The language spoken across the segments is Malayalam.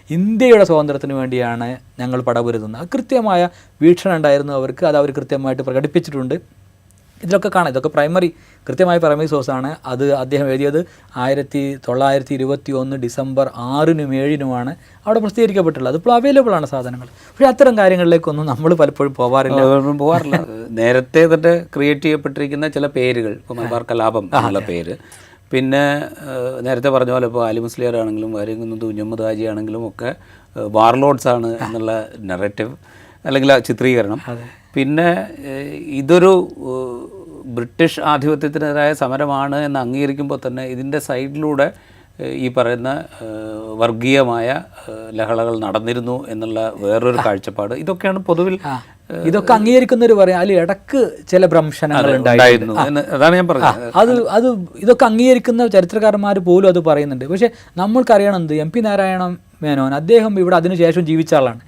ഇന്ത്യയുടെ സ്വാതന്ത്ര്യത്തിന് വേണ്ടിയാണ് ഞങ്ങൾ പടപൊരുതുന്നത്. അത് കൃത്യമായ വീക്ഷണം ഉണ്ടായിരുന്നു അവർക്ക്, അത് അവർ കൃത്യമായിട്ട് പ്രകടിപ്പിച്ചിട്ടുണ്ട്. ഇതിലൊക്കെ കാണാം, ഇതൊക്കെ കൃത്യമായ പ്രൈമറി സോഴ്സാണ്. അത് അദ്ദേഹം എഴുതിയത് 1921 ഡിസംബർ 6-നും 7-നുമാണ് അവിടെ പ്രസിദ്ധീകരിക്കപ്പെട്ടുള്ളത്. അതിപ്പോൾ അവൈലബിൾ ആണ് സാധനങ്ങൾ. പക്ഷേ അത്തരം കാര്യങ്ങളിലേക്കൊന്നും നമ്മൾ പലപ്പോഴും പോകാറില്ല. നേരത്തെ തന്നെ ക്രിയേറ്റ് ചെയ്യപ്പെട്ടിരിക്കുന്ന ചില പേരുകൾ, ഇപ്പോൾ മലബാർ കലാപം എന്നുള്ള പേര്, പിന്നെ നേരത്തെ പറഞ്ഞ പോലെ ഇപ്പോൾ അലി മുസ്ലിയാർ ആണെങ്കിലും വാര്യംകുന്നത്ത് കുഞ്ഞഹമ്മദ് ഹാജി ആണെങ്കിലും ഒക്കെ വാർലോഡ്സ് ആണ് എന്നുള്ള നെറേറ്റീവ് അല്ലെങ്കിൽ ചിത്രീകരണം. പിന്നെ ഇതൊരു ബ്രിട്ടീഷ് ആധിപത്യത്തിനെതിരായ സമരമാണ് എന്ന് അംഗീകരിക്കുമ്പോൾ തന്നെ ഇതിൻ്റെ സൈഡിലൂടെ ഈ പറയുന്ന വർഗീയമായ ലഹളകൾ നടന്നിരുന്നു എന്നുള്ള വേറൊരു കാഴ്ചപ്പാട്, ഇതൊക്കെയാണ് പൊതുവിൽ ഇതൊക്കെ അംഗീകരിക്കുന്നവർ പറയാം. അതിൽ ഇടക്ക് ചില ഭ്രംശനങ്ങൾ ഉണ്ടായിരുന്നു. അതാണ് ഞാൻ പറഞ്ഞത്. അത് ഇതൊക്കെ അംഗീകരിക്കുന്ന ചരിത്രകാരന്മാർ പോലും അത് പറയുന്നുണ്ട്. പക്ഷേ നമ്മൾക്കറിയണം എന്ത്, MP നാരായണ മേനോൻ അദ്ദേഹം ഇവിടെ അതിനുശേഷം ജീവിച്ച ആളാണ്.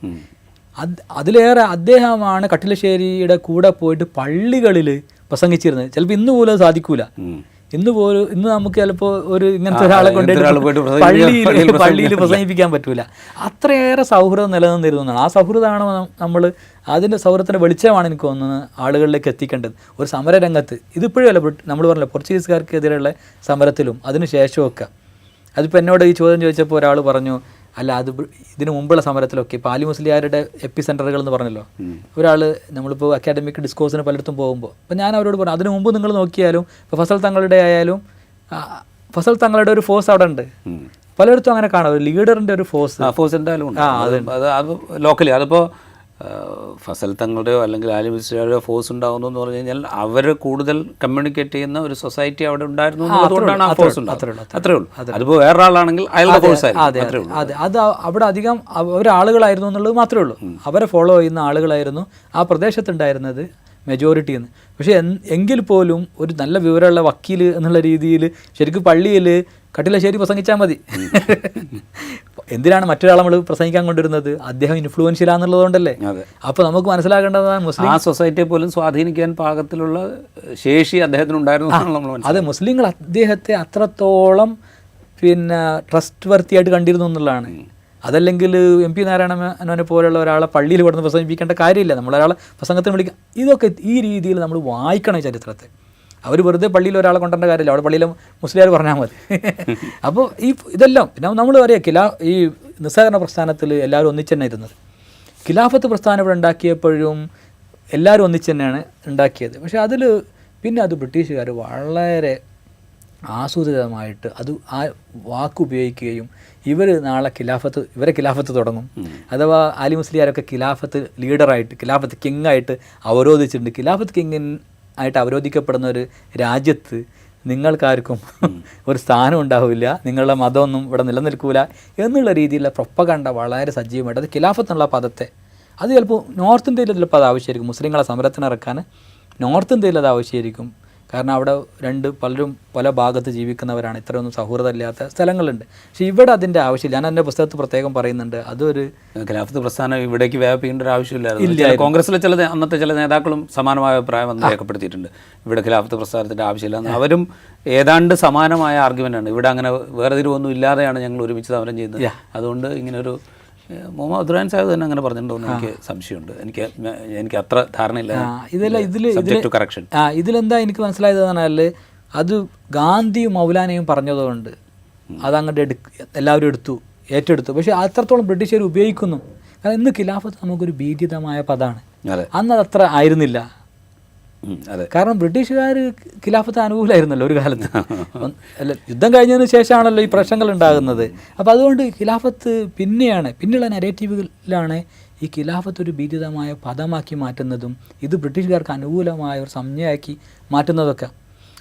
അതിലേറെ അദ്ദേഹമാണ് കട്ടിലശ്ശേരിയുടെ കൂടെ പോയിട്ട് പള്ളികളിൽ പ്രസംഗിച്ചിരുന്നത്. ചിലപ്പോൾ ഇന്ന് പോലും അത് സാധിക്കൂല. ഇന്ന് നമുക്ക് ചിലപ്പോൾ ഒരു ഇങ്ങനത്തെ ഒരാളെ കൊണ്ടുപോയിട്ട് പള്ളിയിൽ പ്രസംഗിപ്പിക്കാൻ പറ്റൂല. അത്രയേറെ സൗഹൃദം നിലനിന്നിരുന്നതാണ്. ആ സൗഹൃദമാണ് നമ്മൾ അതിൻ്റെ സൗഹൃദത്തിൻ്റെ വെളിച്ചമാണ് എനിക്ക് തോന്നുന്നത് ആളുകളിലേക്ക് എത്തിക്കേണ്ടത്. ഒരു സമരരംഗത്ത് ഇതിപ്പോഴും അല്ല, നമ്മൾ പറഞ്ഞല്ലോ പോർച്ചുഗീസുകാർക്കെതിരെയുള്ള സമരത്തിലും അതിന് ശേഷമൊക്കെ. അതിപ്പോൾ എന്നോട് ഈ ചോദ്യം ചോദിച്ചപ്പോൾ ഒരാൾ പറഞ്ഞു, അല്ല അത് ഇതിനു മുമ്പുള്ള സമരത്തിലൊക്കെ ഇപ്പോൾ അലി മുസ്ലിയാരുടെ എപ്പി സെൻ്ററുകൾ എന്ന് പറഞ്ഞല്ലോ, ഒരാൾ നമ്മളിപ്പോൾ അക്കാഡമിക് ഡിസ്കോഴ്സിന് പലയിടത്തും പോകുമ്പോൾ അപ്പോൾ ഞാൻ അവരോട് പറഞ്ഞു, അതിനു മുമ്പ് നിങ്ങൾ നോക്കിയാലും ഇപ്പോൾ ഫസൽ തങ്ങളുടെ ആയാലും ഫസൽ തങ്ങളുടെ ഒരു ഫോഴ്സ് അവിടെ ഉണ്ട്. പലയിടത്തും അങ്ങനെ കാണാം, ഒരു ലീഡറിൻ്റെ ഒരു ഫോഴ്സ് എന്തായാലും അത് ലോക്കലി. അതിപ്പോൾ ഫസൽ തങ്ങളുടെയോ അല്ലെങ്കിൽ അലി മുസ്ലിയാരുടെയോ ഫോഴ്സ് ഉണ്ടാകുന്നു എന്ന് പറഞ്ഞു കഴിഞ്ഞാൽ അവർ കൂടുതൽ കമ്മ്യൂണിക്കേറ്റ് ചെയ്യുന്ന ഒരു സൊസൈറ്റി അവിടെ ഉണ്ടായിരുന്നു എന്നതുകൊണ്ടാണ് ആ ഫോഴ്സ് ഉണ്ടാകുന്നത്. അത്രേ ഉള്ളൂ. അതിപ്പോൾ വേറൊരാളാണെങ്കിൽ അയാളുടെ ഫോഴ്സ് ആയിരുന്നു. അതെ, അത് അവിടെ അധികം അവരാളുകളായിരുന്നു എന്നുള്ളത് മാത്രമേ ഉള്ളൂ. അവരെ ഫോളോ ചെയ്യുന്ന ആളുകളായിരുന്നു ആ പ്രദേശത്തുണ്ടായിരുന്നത് മെജോറിറ്റി എന്ന്. പക്ഷേ എങ്കിൽ പോലും ഒരു നല്ല വിവരമുള്ള വക്കീൽ എന്നുള്ള രീതിയിൽ ശരിക്കും പള്ളിയിൽ കട്ടിലശ്ശേരി പ്രസംഗിച്ചാൽ മതി. എന്തിനാണ് മറ്റൊരാൾ നമ്മൾ പ്രസംഗിക്കാൻ കൊണ്ടിരുന്നത്? അദ്ദേഹം ഇൻഫ്ലുവൻഷ്യലാന്നുള്ളതുകൊണ്ടല്ലേ. അപ്പോൾ നമുക്ക് മനസ്സിലാക്കേണ്ടതാണ് മുസ്ലിം ആ സൊസൈറ്റിയെ പോലും സ്വാധീനിക്കാൻ പാകത്തിലുള്ള ശേഷി അദ്ദേഹത്തിനുണ്ടായിരുന്നു. അതെ, മുസ്ലിങ്ങൾ അദ്ദേഹത്തെ അത്രത്തോളം ട്രസ്റ്റ് വർത്തിയായിട്ട് കണ്ടിരുന്നു എന്നുള്ളതാണ്. അതല്ലെങ്കിൽ MP നാരായണ മേനോനെ പോലെയുള്ള ഒരാളെ പള്ളിയിൽ കൊടുന്ന് പ്രസംഗിപ്പിക്കേണ്ട കാര്യമില്ല. നമ്മളൊരാളെ പ്രസംഗത്തിന് വിളിക്കുക. ഇതൊക്കെ ഈ രീതിയിൽ നമ്മൾ വായിക്കണം ചരിത്രത്തെ. അവർ വെറുതെ പള്ളിയിൽ ഒരാളെ കൊണ്ടുവരേണ്ട കാര്യമില്ല, അവിടെ പള്ളിയിൽ മുസ്ലിയാർ പറഞ്ഞാൽ മതി. അപ്പോൾ ഇതെല്ലാം പിന്നെ നമ്മൾ പറയാം, ഈ നിസ്സഹകരണ പ്രസ്ഥാനത്തിൽ എല്ലാവരും ഒന്നിച്ച് തന്നെ ഇരുന്നത്. ഖിലാഫത്ത് പ്രസ്ഥാനം ഇവിടെ ഉണ്ടാക്കിയപ്പോഴും എല്ലാവരും ഒന്നിച്ച് തന്നെയാണ് ഉണ്ടാക്കിയത്. പക്ഷേ അതിൽ പിന്നെ അത് ബ്രിട്ടീഷുകാർ വളരെ ആസൂത്രിതമായിട്ട് ആ വാക്കുപയോഗിക്കുകയും നാളെ ഇവരെ ഖിലാഫത്ത് തുടങ്ങും. അഥവാ അലി മുസ്ലിയാരൊക്കെ ഖിലാഫത്ത് ലീഡറായിട്ട്, ഖിലാഫത്ത് കിങ്ങായിട്ട് അവരോധിച്ചിട്ടുണ്ട്. ഖിലാഫത്ത് കിങ്ങിനായിട്ട് അവരോധിക്കപ്പെടുന്ന ഒരു രാജ്യത്ത് നിങ്ങൾക്കാർക്കും ഒരു സ്ഥാനം ഉണ്ടാവില്ല, നിങ്ങളുടെ മതമൊന്നും ഇവിടെ നിലനിൽക്കില്ല എന്നുള്ള രീതിയിലുള്ള പ്രൊപ്പഗണ്ട വളരെ സജീവമായിട്ട് അത് ഖിലാഫത്ത് എന്നുള്ള പദത്തെ, അത് ചിലപ്പോൾ നോർത്ത് ഇന്ത്യയിൽ ചിലപ്പോൾ അത് ആവശ്യമായിരിക്കും. മുസ്ലിങ്ങളെ സമരത്തിനിറക്കാൻ നോർത്ത് ഇന്ത്യയിൽ അത് ആവശ്യമായിരിക്കും. കാരണം അവിടെ പലരും പല ഭാഗത്ത് ജീവിക്കുന്നവരാണ്, ഇത്രയൊന്നും സൗഹൃദമില്ലാത്ത സ്ഥലങ്ങളുണ്ട്. പക്ഷേ ഇവിടെ അതിൻ്റെ ആവശ്യമില്ല. ഞാൻ എൻ്റെ പുസ്തകത്തിൽ പ്രത്യേകം പറയുന്നുണ്ട്, അതൊരു ഖിലാഫത്ത് പ്രസ്ഥാനം ഇവിടേക്ക് വ്യാപിക്കേണ്ട ഒരു ആവശ്യമില്ല. കോൺഗ്രസിലെ അന്നത്തെ ചില നേതാക്കളും സമാനമായ അഭിപ്രായം വന്ന് രേഖപ്പെടുത്തിയിട്ടുണ്ട്, ഇവിടെ ഖിലാഫത്ത് പ്രസ്ഥാനത്തിൻ്റെ ആവശ്യമില്ല. അവരും ഏതാണ്ട് സമാനമായ ആർഗ്യുമെൻ്റാണ്. ഇവിടെ അങ്ങനെ വേർതിരിവൊന്നും ഇല്ലാതെയാണ് ഞങ്ങൾ ഒരുമിച്ച് സമരം ചെയ്യുന്നത്. അതുകൊണ്ട് ഇങ്ങനൊരു മുഹമ്മദ് അബ്ദുറഹ്മാൻ സാഹിബ് തന്നെ അങ്ങനെ പറഞ്ഞിട്ടുണ്ടോ എന്ന് എനിക്ക് സംശയമുണ്ട്. എനിക്ക് അത്ര ധാരണയില്ല. ഇതിലെന്താ എനിക്ക് മനസ്സിലായത് പറഞ്ഞാൽ അത് ഗാന്ധിയും മൗലാനയും പറഞ്ഞതുകൊണ്ട് അതങ്ങോട്ട് എല്ലാവരും ഏറ്റെടുത്തു. പക്ഷേ അത്രത്തോളം ബ്രിട്ടീഷുകാർ ഉപയോഗിക്കുന്നു. കാരണം ഇന്ന് ഖിലാഫത്ത് നമുക്കൊരു ഭീതിതമായ പദമാണ്. അന്ന് അതത്ര ആയിരുന്നില്ല. കാരണം ബ്രിട്ടീഷുകാർ ഖിലാഫത്ത് അനുകൂലമായിരുന്നല്ലോ ഒരു കാലത്ത്. അല്ല, യുദ്ധം കഴിഞ്ഞതിന് ശേഷമാണല്ലോ ഈ പ്രശ്നങ്ങൾ ഉണ്ടാകുന്നത്. അപ്പോൾ അതുകൊണ്ട് ഖിലാഫത്ത് പിന്നെയുള്ള നെറേറ്റീവുകളിലാണ് ഈ ഖിലാഫത്ത് ഒരു ഭീതിതമായ പദമാക്കി മാറ്റുന്നതും ഇത് ബ്രിട്ടീഷുകാർക്ക് അനുകൂലമായ ഒരു സംജ്ഞയാക്കി മാറ്റുന്നതൊക്കെ.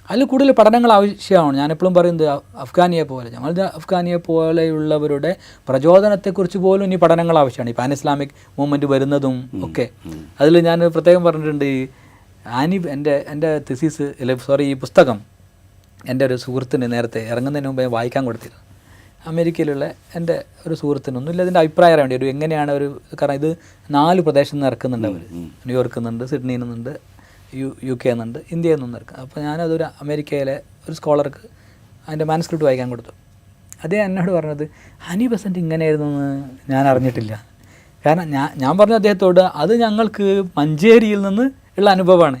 അതിൽ കൂടുതൽ പഠനങ്ങൾ ആവശ്യമാണ്. ഞാനെപ്പോഴും പറയുന്നത് അഫ്ഗാനിയെ പോലെയുള്ളവരുടെ പ്രചോദനത്തെക്കുറിച്ച് പോലും ഇനി പഠനങ്ങൾ ആവശ്യമാണ്. ഈ പാൻ ഇസ്ലാമിക് മൂവ്മെൻറ്റ് വരുന്നതും ഒക്കെ അതിൽ ഞാൻ പ്രത്യേകം പറഞ്ഞിട്ടുണ്ട്. എൻ്റെ തിസീസ് ഈ പുസ്തകം എൻ്റെ ഒരു സുഹൃത്തിന് നേരത്തെ ഇറങ്ങുന്നതിന് മുമ്പേ വായിക്കാൻ കൊടുത്തിരുന്നു. അമേരിക്കയിലുള്ള എൻ്റെ ഒരു സുഹൃത്തിനൊന്നുമില്ല, ഇതിൻ്റെ അഭിപ്രായം അറിയേണ്ടി ഒരു എങ്ങനെയാണ് കാരണം ഇത് 4 പ്രദേശത്ത് നിന്ന് ഇറക്കുന്നുണ്ട് അവർ. ന്യൂയോർക്കിൽ നിന്നുണ്ട്, സിഡ്നിയിൽ നിന്നുണ്ട്, UK എന്നുണ്ട്, ഇന്ത്യയിൽ നിന്ന് ഇറക്കുക. അപ്പോൾ ഞാനതൊരു അമേരിക്കയിലെ ഒരു സ്കോളർക്ക് അതിൻ്റെ മാനുസ്ക്രിപ്റ്റ് വായിക്കാൻ കൊടുത്തു. അദ്ദേഹം എന്നോട് പറഞ്ഞത് 100% ഇങ്ങനെയായിരുന്നു എന്ന് ഞാൻ അറിഞ്ഞിട്ടില്ല. കാരണം ഞാൻ പറഞ്ഞു അദ്ദേഹത്തോട്, അത് ഞങ്ങൾക്ക് മഞ്ചേരിയിൽ നിന്ന് ഉള്ള അനുഭവമാണ്.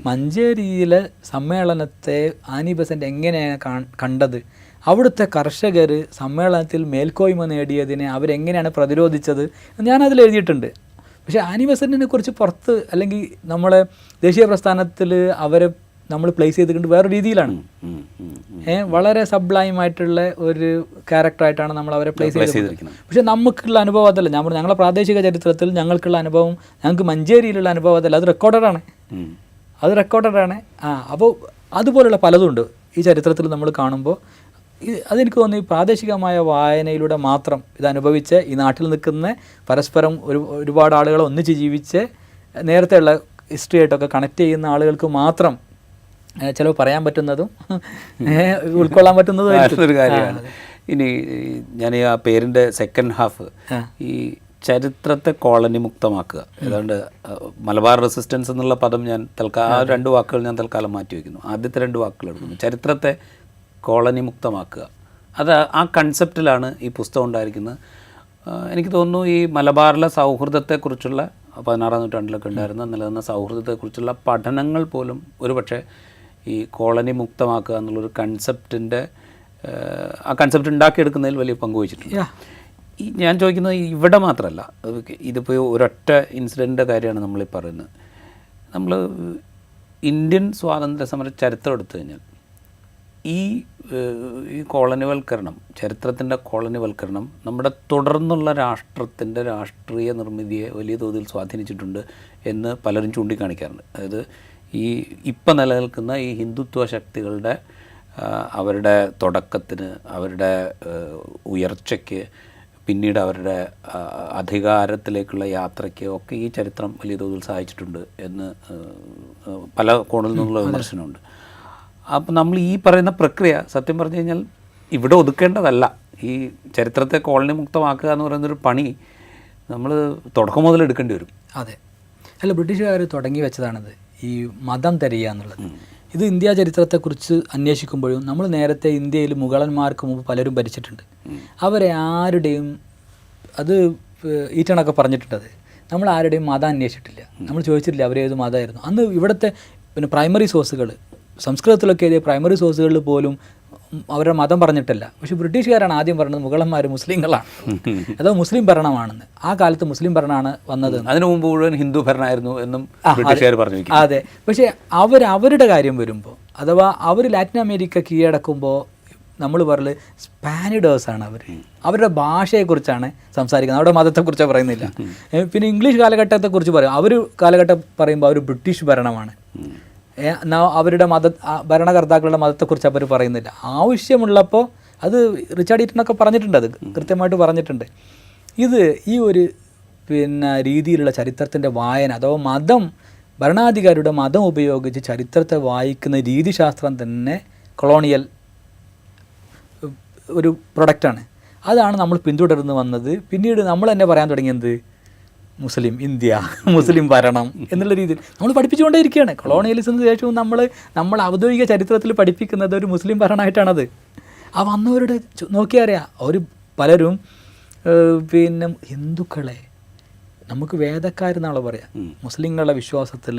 മഞ്ചേരിയിലെ സമ്മേളനത്തെ 100% എങ്ങനെയാണ് കണ്ടത്, അവിടുത്തെ കർഷകർ സമ്മേളനത്തിൽ മേൽക്കോയ്മ നേടിയതിനെ അവരെങ്ങനെയാണ് പ്രതിരോധിച്ചത്, ഞാനതിൽ എഴുതിയിട്ടുണ്ട്. പക്ഷേ 100%നെ കുറിച്ച് പുറത്ത് അല്ലെങ്കിൽ നമ്മളെ ദേശീയ പ്രസ്ഥാനത്തിൽ അവരെ നമ്മൾ പ്ലേസ് ചെയ്തിട്ടുണ്ട് വേറെ രീതിയിലാണ്. വളരെ സബ്ലൈമായിട്ടുള്ള ഒരു ക്യാരക്ടറായിട്ടാണ് നമ്മൾ അവരെ പ്ലേസ് ചെയ്തിരിക്കുന്നത്. പക്ഷേ നമുക്കുള്ള അനുഭവം അതല്ല. ഞാൻ പറഞ്ഞു, ഞങ്ങളുടെ പ്രാദേശിക ചരിത്രത്തിൽ ഞങ്ങൾക്കുള്ള അനുഭവം, ഞങ്ങൾക്ക് മഞ്ചേരിയിലുള്ള അനുഭവം അതല്ല, അത് റെക്കോർഡഡാണ്. അപ്പോൾ അതുപോലുള്ള പലതുണ്ട് ഈ ചരിത്രത്തിൽ നമ്മൾ കാണുമ്പോൾ. അതെനിക്ക് തോന്നുന്നു ഈ പ്രാദേശികമായ വായനയിലൂടെ മാത്രം ഇത് അനുഭവിച്ച് ഈ നാട്ടിൽ നിൽക്കുന്ന പരസ്പരം ഒരുപാട് ആളുകളെ ഒന്നിച്ച് ജീവിച്ച് നേരത്തെയുള്ള ഹിസ്റ്ററി ആയിട്ടൊക്കെ കണക്ട് ചെയ്യുന്ന ആളുകൾക്ക് മാത്രം ചിലവ് പറയാൻ പറ്റുന്നതും ഉൾക്കൊള്ളാൻ പറ്റുന്നതും ഒരു കാര്യമാണ്. ഇനി ഞാൻ ആ പേരിൻ്റെ സെക്കൻഡ് ഹാഫ്, ഈ ചരിത്രത്തെ കോളനി മുക്തമാക്കുക. ഏതാണ്ട് മലബാർ റെസിസ്റ്റൻസ് എന്നുള്ള പദം ഞാൻ ആ 2 വാക്കുകൾ ഞാൻ തൽക്കാലം മാറ്റി വയ്ക്കുന്നു. ആദ്യത്തെ 2 വാക്കുകൾ എടുക്കുന്നു. ചരിത്രത്തെ കോളനി മുക്തമാക്കുക. അത് ആ കൺസെപ്റ്റിലാണ് ഈ പുസ്തകം ഉണ്ടായിരിക്കുന്നത്. എനിക്ക് തോന്നുന്നു ഈ മലബാറിലെ സൗഹൃദത്തെക്കുറിച്ചുള്ള 16-ാം നൂറ്റാണ്ടിലൊക്കെ ഉണ്ടായിരുന്ന നിലനിന്ന സൗഹൃദത്തെക്കുറിച്ചുള്ള പഠനങ്ങൾ പോലും ഒരുപക്ഷെ ഈ കോളനി മുക്തമാക്കുക എന്നുള്ളൊരു കൺസെപ്റ്റിൻ്റെ ആ കൺസെപ്റ്റ് ഉണ്ടാക്കിയെടുക്കുന്നതിൽ വലിയ പങ്കുവച്ചിട്ടുണ്ട്. ഞാൻ ചോദിക്കുന്നത് ഇവിടെ മാത്രമല്ല, ഇതിപ്പോൾ ഒരൊറ്റ ഇൻസിഡൻറ്റിൻ്റെ കാര്യമാണ് നമ്മളീ പറയുന്നത്. നമ്മൾ ഇന്ത്യൻ സ്വാതന്ത്ര്യ സമര ചരിത്രം എടുത്തു കഴിഞ്ഞാൽ ഈ കോളനിവൽക്കരണം, ചരിത്രത്തിൻ്റെ കോളനിവൽക്കരണം നമ്മുടെ തുടർന്നുള്ള രാഷ്ട്രത്തിൻ്റെ രാഷ്ട്രീയ നിർമ്മിതിയെ വലിയ തോതിൽ സ്വാധീനിച്ചിട്ടുണ്ട് എന്ന് പലരും ചൂണ്ടിക്കാണിക്കാറുണ്ട്. അതായത് ഈ ഇപ്പം നിലനിൽക്കുന്ന ഈ ഹിന്ദുത്വ ശക്തികളുടെ അവരുടെ തുടക്കത്തിന്, അവരുടെ ഉയർച്ചയ്ക്ക്, പിന്നീട് അവരുടെ അധികാരത്തിലേക്കുള്ള യാത്രയ്ക്ക് ഒക്കെ ഈ ചരിത്രം വലിയ തോതിൽ സഹായിച്ചിട്ടുണ്ട് എന്ന് പല കോണിൽ നിന്നുള്ള വിമർശനമുണ്ട്. അപ്പോൾ നമ്മൾ ഈ പറയുന്ന പ്രക്രിയ സത്യം പറഞ്ഞു കഴിഞ്ഞാൽ ഇവിടെ ഒതുക്കേണ്ടതല്ല. ഈ ചരിത്രത്തെ കോളനി മുക്തമാക്കുക എന്ന് പറയുന്നൊരു പണി നമ്മൾ തുടക്കം മുതൽ എടുക്കേണ്ടി വരും. അതെ, അല്ല, ബ്രിട്ടീഷുകാർ തുടങ്ങി വെച്ചതാണിത്, ഈ മതം തിരയുക എന്നുള്ളത്. ഇത് ഇന്ത്യ ചരിത്രത്തെക്കുറിച്ച് അന്വേഷിക്കുമ്പോഴും നമ്മൾ നേരത്തെ ഇന്ത്യയിൽ മുഗളന്മാർക്ക് മുമ്പ് പലരും ഭരിച്ചിട്ടുണ്ട്. അവരെ ആരുടെയും, അത് ഈറ്റണൊക്കെ പറഞ്ഞിട്ടുണ്ടത്, നമ്മൾ ആരുടെയും മതം അന്വേഷിച്ചിട്ടില്ല. നമ്മൾ ചോദിച്ചിട്ടില്ല അവരേത് മതമായിരുന്നു. അന്ന് ഇവിടുത്തെ പ്രൈമറി സോഴ്സുകൾ, സംസ്കൃതത്തിലൊക്കെ എഴുതിയ പ്രൈമറി സോഴ്സുകളിൽ പോലും അവരുടെ മതം പറഞ്ഞിട്ടില്ല. പക്ഷേ ബ്രിട്ടീഷുകാരാണ് ആദ്യം പറഞ്ഞത് മുഗളന്മാർ മുസ്ലിങ്ങളാണ്, അതോ മുസ്ലിം ഭരണമാണെന്ന്. ആ കാലത്ത് മുസ്ലിം ഭരണമാണ് വന്നത്. അതിനു മുമ്പ് മുഴുവൻ ഹിന്ദു ഭരണമായിരുന്നു എന്നും ബ്രിട്ടീഷുകാർ പറഞ്ഞു. അതെ, പക്ഷേ അവരുടെ കാര്യം വരുമ്പോൾ, അഥവാ അവർ ലാറ്റിൻ അമേരിക്ക കീഴടക്കുമ്പോൾ നമ്മൾ പറയല് സ്പാനിഡേഴ്സാണ് അവർ. അവരുടെ ഭാഷയെക്കുറിച്ചാണ് സംസാരിക്കുന്നത്, അവരുടെ മതത്തെക്കുറിച്ച് പറയുന്നില്ല. പിന്നെ ഇംഗ്ലീഷ് കാലഘട്ടത്തെക്കുറിച്ച് പറയും. അവർ കാലഘട്ടം പറയുമ്പോൾ അവർ ബ്രിട്ടീഷ് ഭരണമാണ്. അവരുടെ ഭരണകർത്താക്കളുടെ മതത്തെക്കുറിച്ച് അവർ പറയുന്നില്ല. ആവശ്യമുള്ളപ്പോൾ അത് റിച്ചാർഡ് ഈറ്റനൊക്കെ പറഞ്ഞിട്ടുണ്ട്, അത് കൃത്യമായിട്ട് പറഞ്ഞിട്ടുണ്ട്. ഇത് ഈ ഒരു രീതിയിലുള്ള ചരിത്രത്തിൻ്റെ വായന, അഥവാ മതം, ഭരണാധികാരിയുടെ മതം ഉപയോഗിച്ച് ചരിത്രത്തെ വായിക്കുന്ന രീതിശാസ്ത്രം തന്നെ കൊളോണിയൽ ഒരു പ്രൊഡക്റ്റാണ്. അതാണ് നമ്മൾ പിന്തുടർന്ന് വന്നത്. പിന്നീട് നമ്മൾ തന്നെ പറയാൻ തുടങ്ങിയത് മുസ്ലിം ഇന്ത്യ, മുസ്ലിം ഭരണം എന്നുള്ള രീതിയിൽ നമ്മൾ പഠിപ്പിച്ചുകൊണ്ടേയിരിക്കുകയാണ്. കൊളോണിയലിസത്തിന് ശേഷവും നമ്മൾ ഔദ്യോഗിക ചരിത്രത്തിൽ പഠിപ്പിക്കുന്നത് ഒരു മുസ്ലിം ഭരണമായിട്ടാണത്. ആ വന്നവരുടെ നോക്കിയാൽ അറിയാം, അവർ പലരും ഹിന്ദുക്കളെ നമുക്ക് വേദക്കാരെന്നാണല്ലോ പറയാം. മുസ്ലിങ്ങളുടെ വിശ്വാസത്തിൽ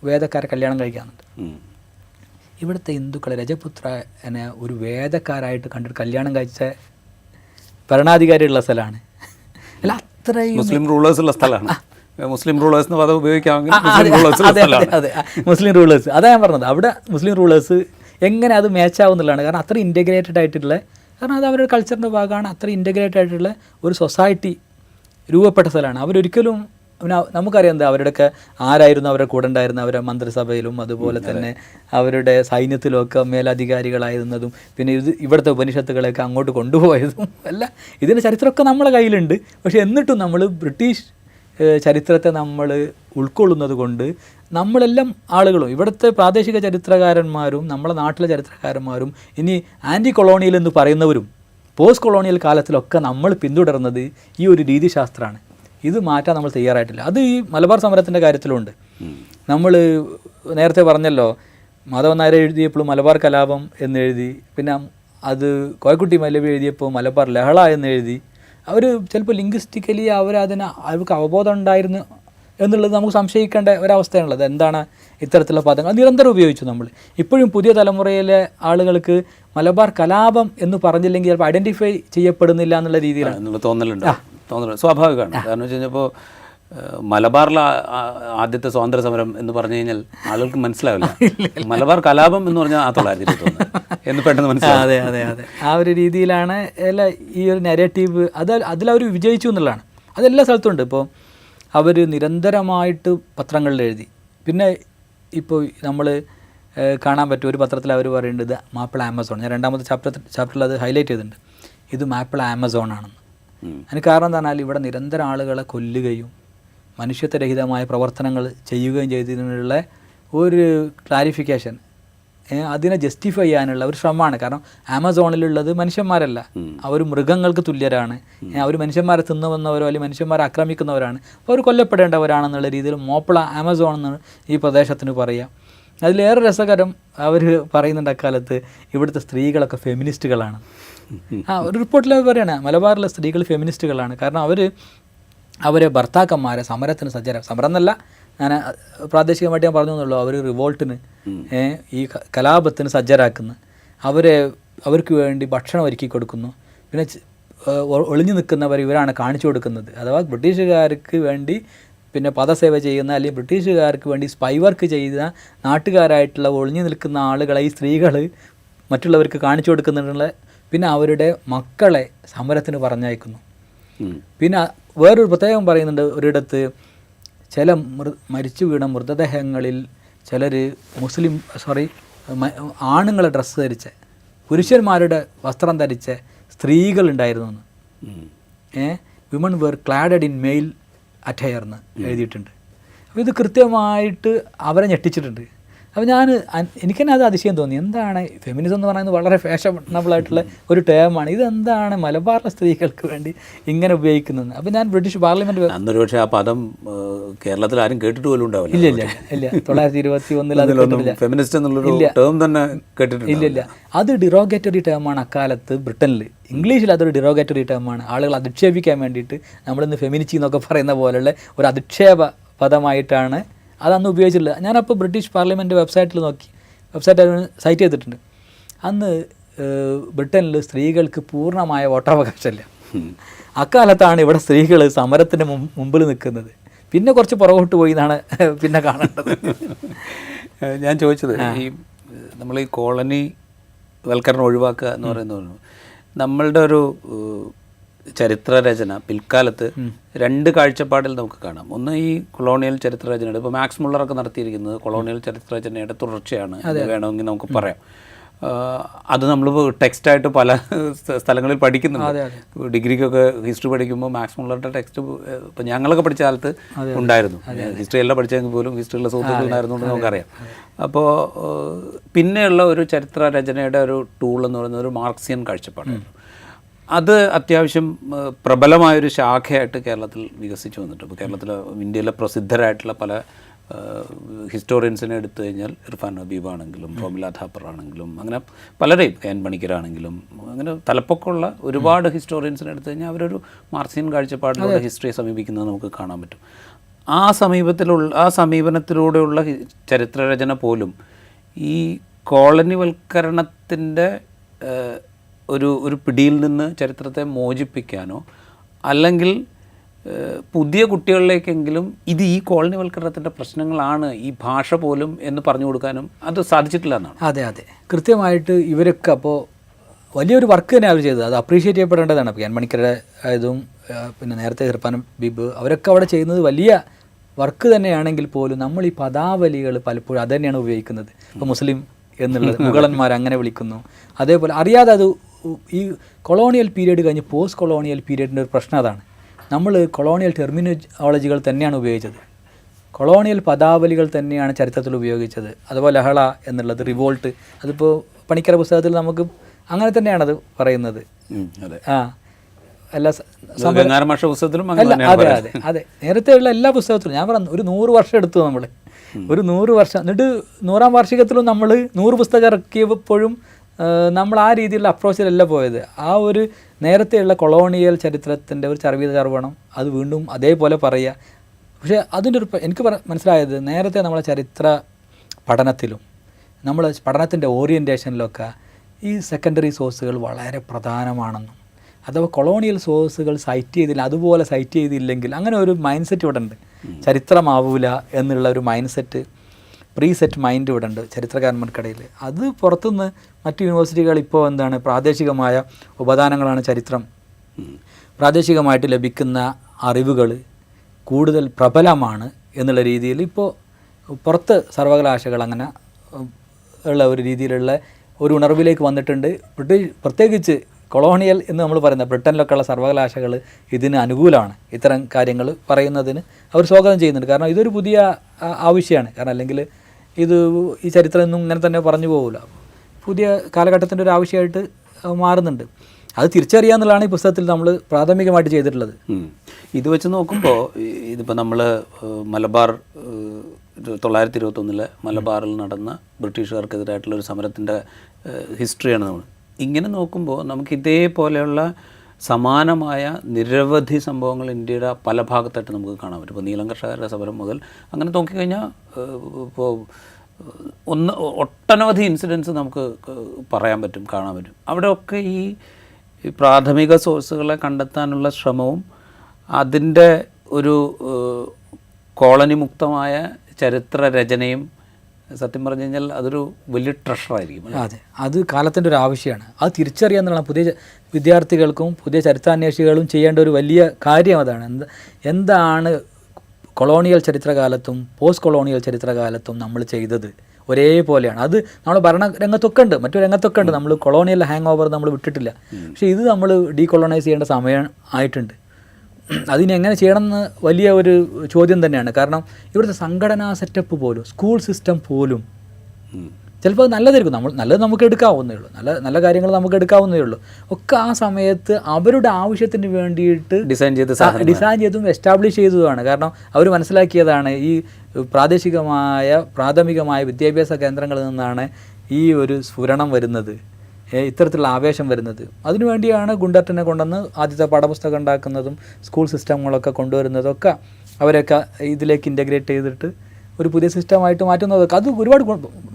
വേദക്കാരെ കല്യാണം കഴിക്കാറുണ്ട്. ഇവിടുത്തെ ഹിന്ദുക്കളെ രജപുത്രനെ ഒരു വേദക്കാരായിട്ട് കണ്ടിട്ട് കല്യാണം കഴിച്ച ഭരണാധികാരിയുള്ള സ്ഥലമാണ്. അല്ല, അത്രയും മുസ്ലിം റൂളേഴ്സ് ഉള്ള സ്ഥലമാണ്. മുസ്ലിം റൂളേഴ്സ് എന്ന് പദം ഉപയോഗിക്കാമെങ്കിൽ അതെ, മുസ്ലിം റൂളേഴ്സ്, അതാ ഞാൻ പറഞ്ഞത്. അവിടെ മുസ്ലിം റൂളേഴ്സ് എങ്ങനെ അത് മാച്ചാവുന്നുള്ളതാണ്. കാരണം അത്ര ഇൻറ്റഗ്രേറ്റഡ് ആയിട്ടുള്ള, കാരണം അത് അവരുടെ കൾച്ചറിൻ്റെ ഭാഗമാണ്. അത്ര ഇൻറ്റഗ്രേറ്റഡ് ആയിട്ടുള്ള ഒരു സൊസൈറ്റി രൂപപ്പെട്ട സ്ഥലമാണ്. അവരൊരിക്കലും, നമുക്കറിയാം എന്താ അവരുടെയൊക്കെ ആരായിരുന്നു അവരുടെ കൂടെ ഉണ്ടായിരുന്ന, അവരുടെ മന്ത്രിസഭയിലും അതുപോലെ തന്നെ അവരുടെ സൈന്യത്തിലുമൊക്കെ മേലധികാരികളായിരുന്നതും, പിന്നെ ഇവിടുത്തെ ഉപനിഷത്തുകളെയൊക്കെ അങ്ങോട്ട് കൊണ്ടുപോയതും അല്ല, ഇതിൻ്റെ ചരിത്രമൊക്കെ നമ്മളെ കയ്യിലുണ്ട്. പക്ഷേ എന്നിട്ടും നമ്മൾ ബ്രിട്ടീഷ് ചരിത്രത്തെ നമ്മൾ ഉൾക്കൊള്ളുന്നത് കൊണ്ട് നമ്മളെല്ലാം ആളുകളും, ഇവിടുത്തെ പ്രാദേശിക ചരിത്രകാരന്മാരും നമ്മളെ നാട്ടിലെ ചരിത്രകാരന്മാരും ഇനി ആൻറ്റി കൊളോണിയൽ എന്ന് പറയുന്നവരും പോസ്റ്റ് കൊളോണിയൽ കാലത്തിലൊക്കെ നമ്മൾ പിന്തുടർന്നത് ഈ ഒരു രീതിശാസ്ത്രമാണ്. ഇത് മാറ്റാൻ നമ്മൾ തയ്യാറായിട്ടില്ല. അത് ഈ മലബാർ സമരത്തിൻ്റെ കാര്യത്തിലുണ്ട്. നമ്മൾ നേരത്തെ പറഞ്ഞല്ലോ, മാധവൻ നായർ എഴുതിയപ്പോഴും മലബാർ കലാപം എന്നെഴുതി, പിന്നെ അത് കോയക്കുട്ടി മൗലവി എഴുതിയപ്പോൾ മലബാർ ലഹള എന്ന് എഴുതി. അവർ ചിലപ്പോൾ ലിംഗ്വിസ്റ്റിക്കലി അവർക്ക് അവബോധം ഉണ്ടായിരുന്നു എന്നുള്ളത് നമുക്ക് സംശയിക്കേണ്ട ഒരവസ്ഥയാണുള്ളത്. എന്താണ് ഇത്തരത്തിലുള്ള പദങ്ങൾ നിരന്തരം ഉപയോഗിച്ചു നമ്മൾ. ഇപ്പോഴും പുതിയ തലമുറയിലെ ആളുകൾക്ക് മലബാർ കലാപം എന്ന് പറഞ്ഞില്ലെങ്കിൽ ചിലപ്പോൾ ഐഡൻറ്റിഫൈ ചെയ്യപ്പെടുന്നില്ല എന്നുള്ള രീതിയിലാണ് തോന്നലുണ്ട്. സ്വാഭാവികമാണ്. കാരണം വെച്ച് കഴിഞ്ഞപ്പോൾ മലബാറിലെ ആദ്യത്തെ സ്വാതന്ത്ര്യ സമരം എന്ന് പറഞ്ഞു കഴിഞ്ഞാൽ ആളുകൾക്ക് മനസ്സിലാവില്ല. മലബാർ കലാപം എന്ന് പറഞ്ഞാൽ 1920 എന്ന് പെട്ടെന്ന് മനസ്സിലാവും. അതെ അതെ അതെ, ആ ഒരു രീതിയിലാണ് ഈ ഒരു നെഗറ്റീവ് അതിലവർ വിജയിച്ചു എന്നുള്ളതാണ്. അതെല്ലാ സ്ഥലത്തുണ്ട്. ഇപ്പോൾ അവർ നിരന്തരമായിട്ട് പത്രങ്ങളിൽ എഴുതി. പിന്നെ ഇപ്പോൾ നമ്മൾ കാണാൻ പറ്റും ഒരു പത്രത്തിൽ അവർ പറയുന്നത് മാപ്പിള ആമസോൺ. ഞാൻ രണ്ടാമത്തെ ചാപ്റ്ററിൽ അത് ഹൈലൈറ്റ് ചെയ്തിട്ടുണ്ട്. ഇത് മാപ്പിള ആമസോൺ ആണെന്ന്. അതിന് കാരണം എന്താ പറഞ്ഞാൽ ഇവിടെ നിരന്തരം ആളുകളെ കൊല്ലുകയും മനുഷ്യത്വരഹിതമായ പ്രവർത്തനങ്ങൾ ചെയ്യുകയും ചെയ്തതിനുള്ള ഒരു ക്ലാരിഫിക്കേഷൻ, അതിനെ ജസ്റ്റിഫൈ ചെയ്യാനുള്ള ഒരു ശ്രമമാണ്. കാരണം ആമസോണിലുള്ളത് മനുഷ്യന്മാരല്ല, അവർ മൃഗങ്ങൾക്ക് തുല്യരാണ്. അവർ മനുഷ്യന്മാരെ തിന്നുവന്നവരോ അല്ലെങ്കിൽ മനുഷ്യന്മാരെ ആക്രമിക്കുന്നവരാണ്. അപ്പോൾ അവർ കൊല്ലപ്പെടേണ്ടവരാണെന്നുള്ള രീതിയിൽ മാപ്പിള ആമസോൺ എന്ന് ഈ പ്രദേശത്തിന് പറയാം. അതിലേറെ രസകരം അവർ പറയുന്നുണ്ട് അക്കാലത്ത് ഇവിടുത്തെ സ്ത്രീകളൊക്കെ ഫെമിനിസ്റ്റുകളാണ്. ഒരു റിപ്പോർട്ടിൽ പറയണേ മലബാറിലെ സ്ത്രീകൾ ഫെമിനിസ്റ്റുകളാണ്. കാരണം അവരെ ഭർത്താക്കന്മാരെ സമരത്തിന് സമരം എന്നല്ല, ഞാൻ പ്രാദേശികമായിട്ട് ഞാൻ പറഞ്ഞു എന്നുള്ളൂ, അവർ റിവോൾട്ടിന് ഈ കലാപത്തിന് സജ്ജരാക്കുന്നു. അവർക്ക് വേണ്ടി ഭക്ഷണം ഒരുക്കി കൊടുക്കുന്നു. പിന്നെ ഒളിഞ്ഞു നിൽക്കുന്നവർ ഇവരാണ് കാണിച്ചു കൊടുക്കുന്നത്. അഥവാ ബ്രിട്ടീഷുകാർക്ക് വേണ്ടി പിന്നെ പദസേവ ചെയ്യുന്ന അല്ലെങ്കിൽ ബ്രിട്ടീഷുകാർക്ക് വേണ്ടി സ്പൈ വർക്ക് ചെയ്ത നാട്ടുകാരായിട്ടുള്ള ഒളിഞ്ഞു നിൽക്കുന്ന ആളുകളെ ഈ സ്ത്രീകൾ മറ്റുള്ളവർക്ക് കാണിച്ചു കൊടുക്കുന്നുള്ള. പിന്നെ അവരുടെ മക്കളെ സമരത്തിന് പറഞ്ഞയക്കുന്നു. പിന്നെ വേറൊരു പ്രത്യേകം പറയുന്നുണ്ട്, ഒരിടത്ത് ചില മരിച്ചു വീണ മൃതദേഹങ്ങളിൽ ചിലർ ആണുങ്ങളെ ഡ്രസ്സ് ധരിച്ച പുരുഷന്മാരുടെ വസ്ത്രം ധരിച്ച സ്ത്രീകളുണ്ടായിരുന്നു. Women were cladded in male attire എന്ന് എഴുതിയിട്ടുണ്ട്. അപ്പോൾ ഇത് കൃത്യമായിട്ട് അവരെ ഞെട്ടിച്ചിട്ടുണ്ട്. അപ്പോൾ എനിക്ക് തന്നെ അത് അതിശയം തോന്നി. എന്താണ് ഫെമിനിസം എന്ന് പറയുന്നത്? വളരെ ഫാഷനബിളായിട്ടുള്ള ഒരു ടേമാണ്. ഇതെന്താണ് മലബാറിലെ സ്ത്രീകൾക്ക് വേണ്ടി ഇങ്ങനെ ഉപയോഗിക്കുന്നത്? അപ്പോൾ ഞാൻ ബ്രിട്ടീഷ് പാർലമെൻറ്റ് അന്നൊരു പക്ഷേ ആ പദം കേരളത്തിൽ ആരും കേട്ടിട്ട് പോലും ഉണ്ടാവില്ല. ഇല്ല 1921 അത് കേട്ടിട്ടില്ല. ഫെമിനിസ്റ്റ് എന്നുള്ളൊരു ടേം തന്നെ കേട്ടിട്ടില്ല. ഇല്ല, അത് ഡിറോഗേറ്ററി ടേമാണ് അക്കാലത്ത് ബ്രിട്ടനിൽ. ഇംഗ്ലീഷിൽ അതൊരു ഡിറോഗേറ്ററി ടേമാണ്. ആളുകൾ അധിക്ഷേപിക്കാൻ വേണ്ടിയിട്ട് നമ്മളിന്ന് ഫെമിനിറ്റി എന്നൊക്കെ പറയുന്ന പോലുള്ള ഒരു അധിക്ഷേപ പദമായിട്ടാണ് അതന്ന് ഉപയോഗിച്ചിട്ടുള്ളത്. ഞാനപ്പോൾ ബ്രിട്ടീഷ് പാർലമെൻറ്റ് വെബ്സൈറ്റ് സൈറ്റ് ചെയ്തിട്ടുണ്ട്. അന്ന് ബ്രിട്ടനിൽ സ്ത്രീകൾക്ക് പൂർണ്ണമായ വോട്ടവകാശമില്ല. അക്കാലത്താണ് ഇവിടെ സ്ത്രീകൾ സമരത്തിന് മുമ്പിൽ നിൽക്കുന്നത്. പിന്നെ കുറച്ച് പുറകോട്ട് പോയി എന്നാണ് പിന്നെ കാണേണ്ടത്. ഞാൻ ചോദിച്ചത് ഈ നമ്മൾ ഈ കോളനി വൽക്കരണം ഒഴിവാക്കുക എന്ന് പറയുന്നത് നമ്മളുടെ ഒരു ചരിത്രരചന പിൽക്കാലത്ത് രണ്ട് കാഴ്ചപ്പാടിൽ നമുക്ക് കാണാം. ഒന്ന് ഈ കൊളോണിയൽ ചരിത്രരചനയുടെ, ഇപ്പോൾ മാക്സ് മുള്ളറൊക്കെ നടത്തിയിരിക്കുന്നത് കൊളോണിയൽ ചരിത്രരചനയുടെ തുടർച്ചയാണ് വേണമെങ്കിൽ നമുക്ക് പറയാം. അത് നമ്മളിപ്പോൾ ടെക്സ്റ്റായിട്ട് പല സ്ഥലങ്ങളിൽ പഠിക്കുന്നുണ്ട്. ഡിഗ്രിക്കൊക്കെ ഹിസ്റ്ററി പഠിക്കുമ്പോൾ മാക്സ് മുള്ളറുടെ ടെക്സ്റ്റ് ഇപ്പോൾ ഞങ്ങളൊക്കെ പഠിച്ച കാലത്ത് ഉണ്ടായിരുന്നു. ഹിസ്റ്ററി എല്ലാം പഠിച്ചെങ്കിൽ പോലും ഹിസ്റ്ററിയിലെ സുഹൃത്തുക്കൾ ഉണ്ടായിരുന്നുകൊണ്ട് നമുക്കറിയാം. അപ്പോൾ പിന്നെയുള്ള ഒരു ചരിത്രരചനയുടെ ഒരു ടൂൾ എന്ന് പറയുന്നത് ഒരു മാർക്സിയൻ കാഴ്ചപ്പാടാണ്. അത് അത്യാവശ്യം പ്രബലമായൊരു ശാഖയായിട്ട് കേരളത്തിൽ വികസിച്ചു വന്നിട്ടുണ്ട്. ഇപ്പോൾ കേരളത്തിലെ ഇന്ത്യയിലെ പ്രസിദ്ധരായിട്ടുള്ള പല ഹിസ്റ്റോറിയൻസിനെ എടുത്തു കഴിഞ്ഞാൽ ഇർഫാൻ ഹബീബ് ആണെങ്കിലും റോമില ഥാപ്പർ ആണെങ്കിലും അങ്ങനെ പലരെയും, എൻ പണിക്കരാണെങ്കിലും അങ്ങനെ തലപ്പൊക്കമുള്ള ഒരുപാട് ഹിസ്റ്റോറിയൻസിനെ എടുത്തു കഴിഞ്ഞാൽ അവരൊരു മാർക്സിയൻ കാഴ്ചപ്പാടിലൂടെ ഹിസ്റ്ററിയെ സമീപിക്കുന്നത് നമുക്ക് കാണാൻ പറ്റും. ആ സമീപനത്തിലൂടെയുള്ള ചരിത്രരചന പോലും ഈ കോളനിവൽക്കരണത്തിൻ്റെ ഒരു പിടിയിൽ നിന്ന് ചരിത്രത്തെ മോചിപ്പിക്കാനോ അല്ലെങ്കിൽ പുതിയ കുട്ടികളിലേക്കെങ്കിലും ഇത് ഈ കോളനിവൽക്കരണത്തിൻ്റെ പ്രശ്നങ്ങളാണ് ഈ ഭാഷ പോലും എന്ന് പറഞ്ഞു കൊടുക്കാനും അത് സാധിച്ചിട്ടില്ല എന്നാണ്. അതെ, കൃത്യമായിട്ട് ഇവരൊക്കെ അപ്പോൾ വലിയൊരു വർക്ക് തന്നെ അവർ ചെയ്തത്. അത് അപ്രീഷിയേറ്റ് ചെയ്യപ്പെടേണ്ടതാണ്. അപ്പോൾ എൻ മണിക്കരുടെ ആയതും പിന്നെ നേരത്തെ ഇർഫാൻ ഹബീബ് അവരൊക്കെ അവിടെ ചെയ്യുന്നത് വലിയ വർക്ക് തന്നെയാണെങ്കിൽ പോലും നമ്മൾ ഈ പദാവലികൾ പലപ്പോഴും അത് തന്നെയാണ് ഉപയോഗിക്കുന്നത്. ഇപ്പോൾ മുസ്ലിം എന്നുള്ളത് മുഗളന്മാർ അങ്ങനെ വിളിക്കുന്നു. അതേപോലെ അറിയാതെ അത് ഈ കൊളോണിയൽ പീരീഡ് കഴിഞ്ഞ് പോസ്റ്റ് കൊളോണിയൽ പീരീഡിൻ്റെ ഒരു പ്രശ്നം അതാണ്. നമ്മൾ കൊളോണിയൽ ടെർമിനോളജികൾ തന്നെയാണ് ഉപയോഗിച്ചത്, കൊളോണിയൽ പദാവലികൾ തന്നെയാണ് ചരിത്രത്തിൽ ഉപയോഗിച്ചത്. അതുപോലെ ലഹള എന്നുള്ളത്, റിവോൾട്ട്, അതിപ്പോൾ പണിക്കര പുസ്തകത്തിൽ നമുക്ക് അങ്ങനെ തന്നെയാണത് പറയുന്നത്. അതെ നേരത്തെയുള്ള എല്ലാ പുസ്തകത്തിലും ഞാൻ പറഞ്ഞു ഒരു 100 വർഷം എടുത്തു ഒരു 100 വർഷം. എന്നിട്ട് 100ാം വാർഷികത്തിലും നമ്മൾ 100 പുസ്തകം ഇറക്കിയപ്പോഴും നമ്മൾ ആ രീതിയിലുള്ള അപ്രോച്ചിലല്ല പോയത്. ആ ഒരു നേരത്തെയുള്ള കൊളോണിയൽ ചരിത്രത്തിൻ്റെ ഒരു ചർവണം അത് വീണ്ടും അതേപോലെ പറയുക. പക്ഷേ അതിൻ്റെ ഒരു എനിക്ക് മനസ്സിലായത് നേരത്തെ നമ്മളെ ചരിത്ര പഠനത്തിലും നമ്മൾ പഠനത്തിൻ്റെ ഓറിയൻറ്റേഷനിലൊക്കെ ഈ സെക്കൻഡറി സോഴ്സുകൾ വളരെ പ്രധാനമാണെന്നും അഥവാ കൊളോണിയൽ സോഴ്സുകൾ സൈറ്റ് ചെയ്തില്ല അതുപോലെ സൈറ്റ് ചെയ്തില്ലെങ്കിൽ അങ്ങനെ ഒരു മൈൻഡ് സെറ്റ് ഇവിടെ ഉണ്ട്. ചരിത്രമാവൂല എന്നുള്ള ഒരു മൈൻഡ് സെറ്റ് പ്രീസെറ്റ് മൈൻഡ് ഇവിടെ ഉണ്ട് ചരിത്രകാരന്മാർക്കിടയിൽ. അത് പുറത്തുനിന്ന് മറ്റ് യൂണിവേഴ്സിറ്റികൾ ഇപ്പോൾ എന്താണ് പ്രാദേശികമായ ഉപദാനങ്ങളാണ് ചരിത്രം. പ്രാദേശികമായിട്ട് ലഭിക്കുന്ന അറിവുകൾ കൂടുതൽ പ്രബലമാണ് എന്നുള്ള രീതിയിൽ ഇപ്പോൾ പുറത്ത് സർവകലാശാലകൾ അങ്ങനെ ഉള്ള ഒരു രീതിയിലുള്ള ഒരു ഉണർവിലേക്ക് വന്നിട്ടുണ്ട്. പ്രത്യേകിച്ച് കൊളോണിയൽ എന്ന് നമ്മൾ പറയുന്ന ബ്രിട്ടനിലൊക്കെയുള്ള സർവകലാശാലകൾ ഇതിന് അനുകൂലമാണ്. ഇത്തരം കാര്യങ്ങൾ പറയുന്നതിന് അവർ സ്വാഗതം ചെയ്യുന്നുണ്ട്. കാരണം ഇതൊരു പുതിയ ആവശ്യമാണ്. കാരണം അല്ലെങ്കിൽ ഇത് ഈ ചരിത്രം ഒന്നും ഇങ്ങനെ തന്നെ പറഞ്ഞു പോകില്ല. പുതിയ കാലഘട്ടത്തിൻ്റെ ഒരു ആവശ്യമായിട്ട് മാറുന്നുണ്ട്. അത് തിരിച്ചറിയാന്നുള്ളതാണ് ഈ പുസ്തകത്തിൽ നമ്മൾ പ്രാഥമികമായിട്ട് ചെയ്തിട്ടുള്ളത്. ഇത് വെച്ച് നോക്കുമ്പോൾ ഇതിപ്പോൾ നമ്മൾ മലബാർ 1921 മലബാറിൽ നടന്ന ബ്രിട്ടീഷുകാർക്കെതിരായിട്ടുള്ളൊരു സമരത്തിൻ്റെ ഹിസ്റ്ററിയാണ് നമ്മൾ ഇങ്ങനെ നോക്കുമ്പോൾ നമുക്ക് ഇതേപോലെയുള്ള സമാനമായ നിരവധി സംഭവങ്ങൾ ഇന്ത്യയുടെ പല ഭാഗത്തായിട്ട് നമുക്ക് കാണാൻ പറ്റും. ഇപ്പോൾ നീലം കർഷകരുടെ സമരം മുതൽ അങ്ങനെ നോക്കിക്കഴിഞ്ഞാൽ ഇപ്പോൾ ഒട്ടനവധി ഇൻസിഡൻസ് നമുക്ക് പറയാൻ പറ്റും, കാണാൻ പറ്റും. അവിടെയൊക്കെ ഈ പ്രാഥമിക സോഴ്സുകളെ കണ്ടെത്താനുള്ള ശ്രമവും അതിൻ്റെ ഒരു കോളനി മുക്തമായ ചരിത്ര രചനയും സത്യം പറഞ്ഞു കഴിഞ്ഞാൽ അതൊരു വലിയ ട്രഷറായിരിക്കും. അതെ, അത് കാലത്തിൻ്റെ ഒരു ആവശ്യമാണ്. അത് തിരിച്ചറിയാന്നുള്ള പുതിയ വിദ്യാർത്ഥികൾക്കും പുതിയ ചരിത്രാന്വേഷികളും ചെയ്യേണ്ട ഒരു വലിയ കാര്യം അതാണ്. എന്താണ് കൊളോണിയൽ ചരിത്രകാലത്തും പോസ്റ്റ് കൊളോണിയൽ ചരിത്രകാലത്തും നമ്മൾ ചെയ്തത് ഒരേപോലെയാണ്. അത് നമ്മൾ ഭരണരംഗത്തൊക്കെ ഉണ്ട്, മറ്റു രംഗത്തൊക്കെ ഉണ്ട്. നമ്മൾ കൊളോണിയൽ ഹാങ് ഓവർ നമ്മൾ വിട്ടിട്ടില്ല. പക്ഷേ ഇത് നമ്മൾ ഡീകൊളോണൈസ് ചെയ്യേണ്ട സമയം ആയിട്ടുണ്ട്. അതിനെങ്ങനെ ചെയ്യണമെന്ന് വലിയ ഒരു ചോദ്യം തന്നെയാണ്. കാരണം ഇവിടുത്തെ സംഘടനാ സെറ്റപ്പ് പോലും സ്കൂൾ സിസ്റ്റം പോലും ചിലപ്പോൾ നല്ലതായിരിക്കും, നല്ലത് നമുക്ക് എടുക്കാവുന്നേ ഉള്ളൂ, നല്ല കാര്യങ്ങൾ നമുക്ക് എടുക്കാവുന്നേ ഉള്ളൂ. ഒക്കെ ആ സമയത്ത് അവരുടെ ആവശ്യത്തിന് വേണ്ടിയിട്ട് ഡിസൈൻ ചെയ്തും എസ്റ്റാബ്ലിഷ് ചെയ്തതുമാണ്. കാരണം അവർ മനസ്സിലാക്കിയതാണ് ഈ പ്രാഥമികമായ വിദ്യാഭ്യാസ കേന്ദ്രങ്ങളിൽ നിന്നാണ് ഈ ഒരു സ്ഫുരണം വരുന്നത്, ഇത്തരത്തിലുള്ള ആവേശം വരുന്നത്. അതിനുവേണ്ടിയാണ് ഗുണ്ടർട്ടിനെ കൊണ്ടുവന്ന് ആദ്യത്തെ പാഠപുസ്തകം ഉണ്ടാക്കുന്നതും സ്കൂൾ സിസ്റ്റങ്ങളൊക്കെ കൊണ്ടുവരുന്നതൊക്കെ അവരൊക്കെ ഇതിലേക്ക് ഇൻ്റഗ്രേറ്റ് ചെയ്തിട്ട് ഒരു പുതിയ സിസ്റ്റമായിട്ട് മാറ്റുന്നതൊക്കെ അത് ഒരുപാട്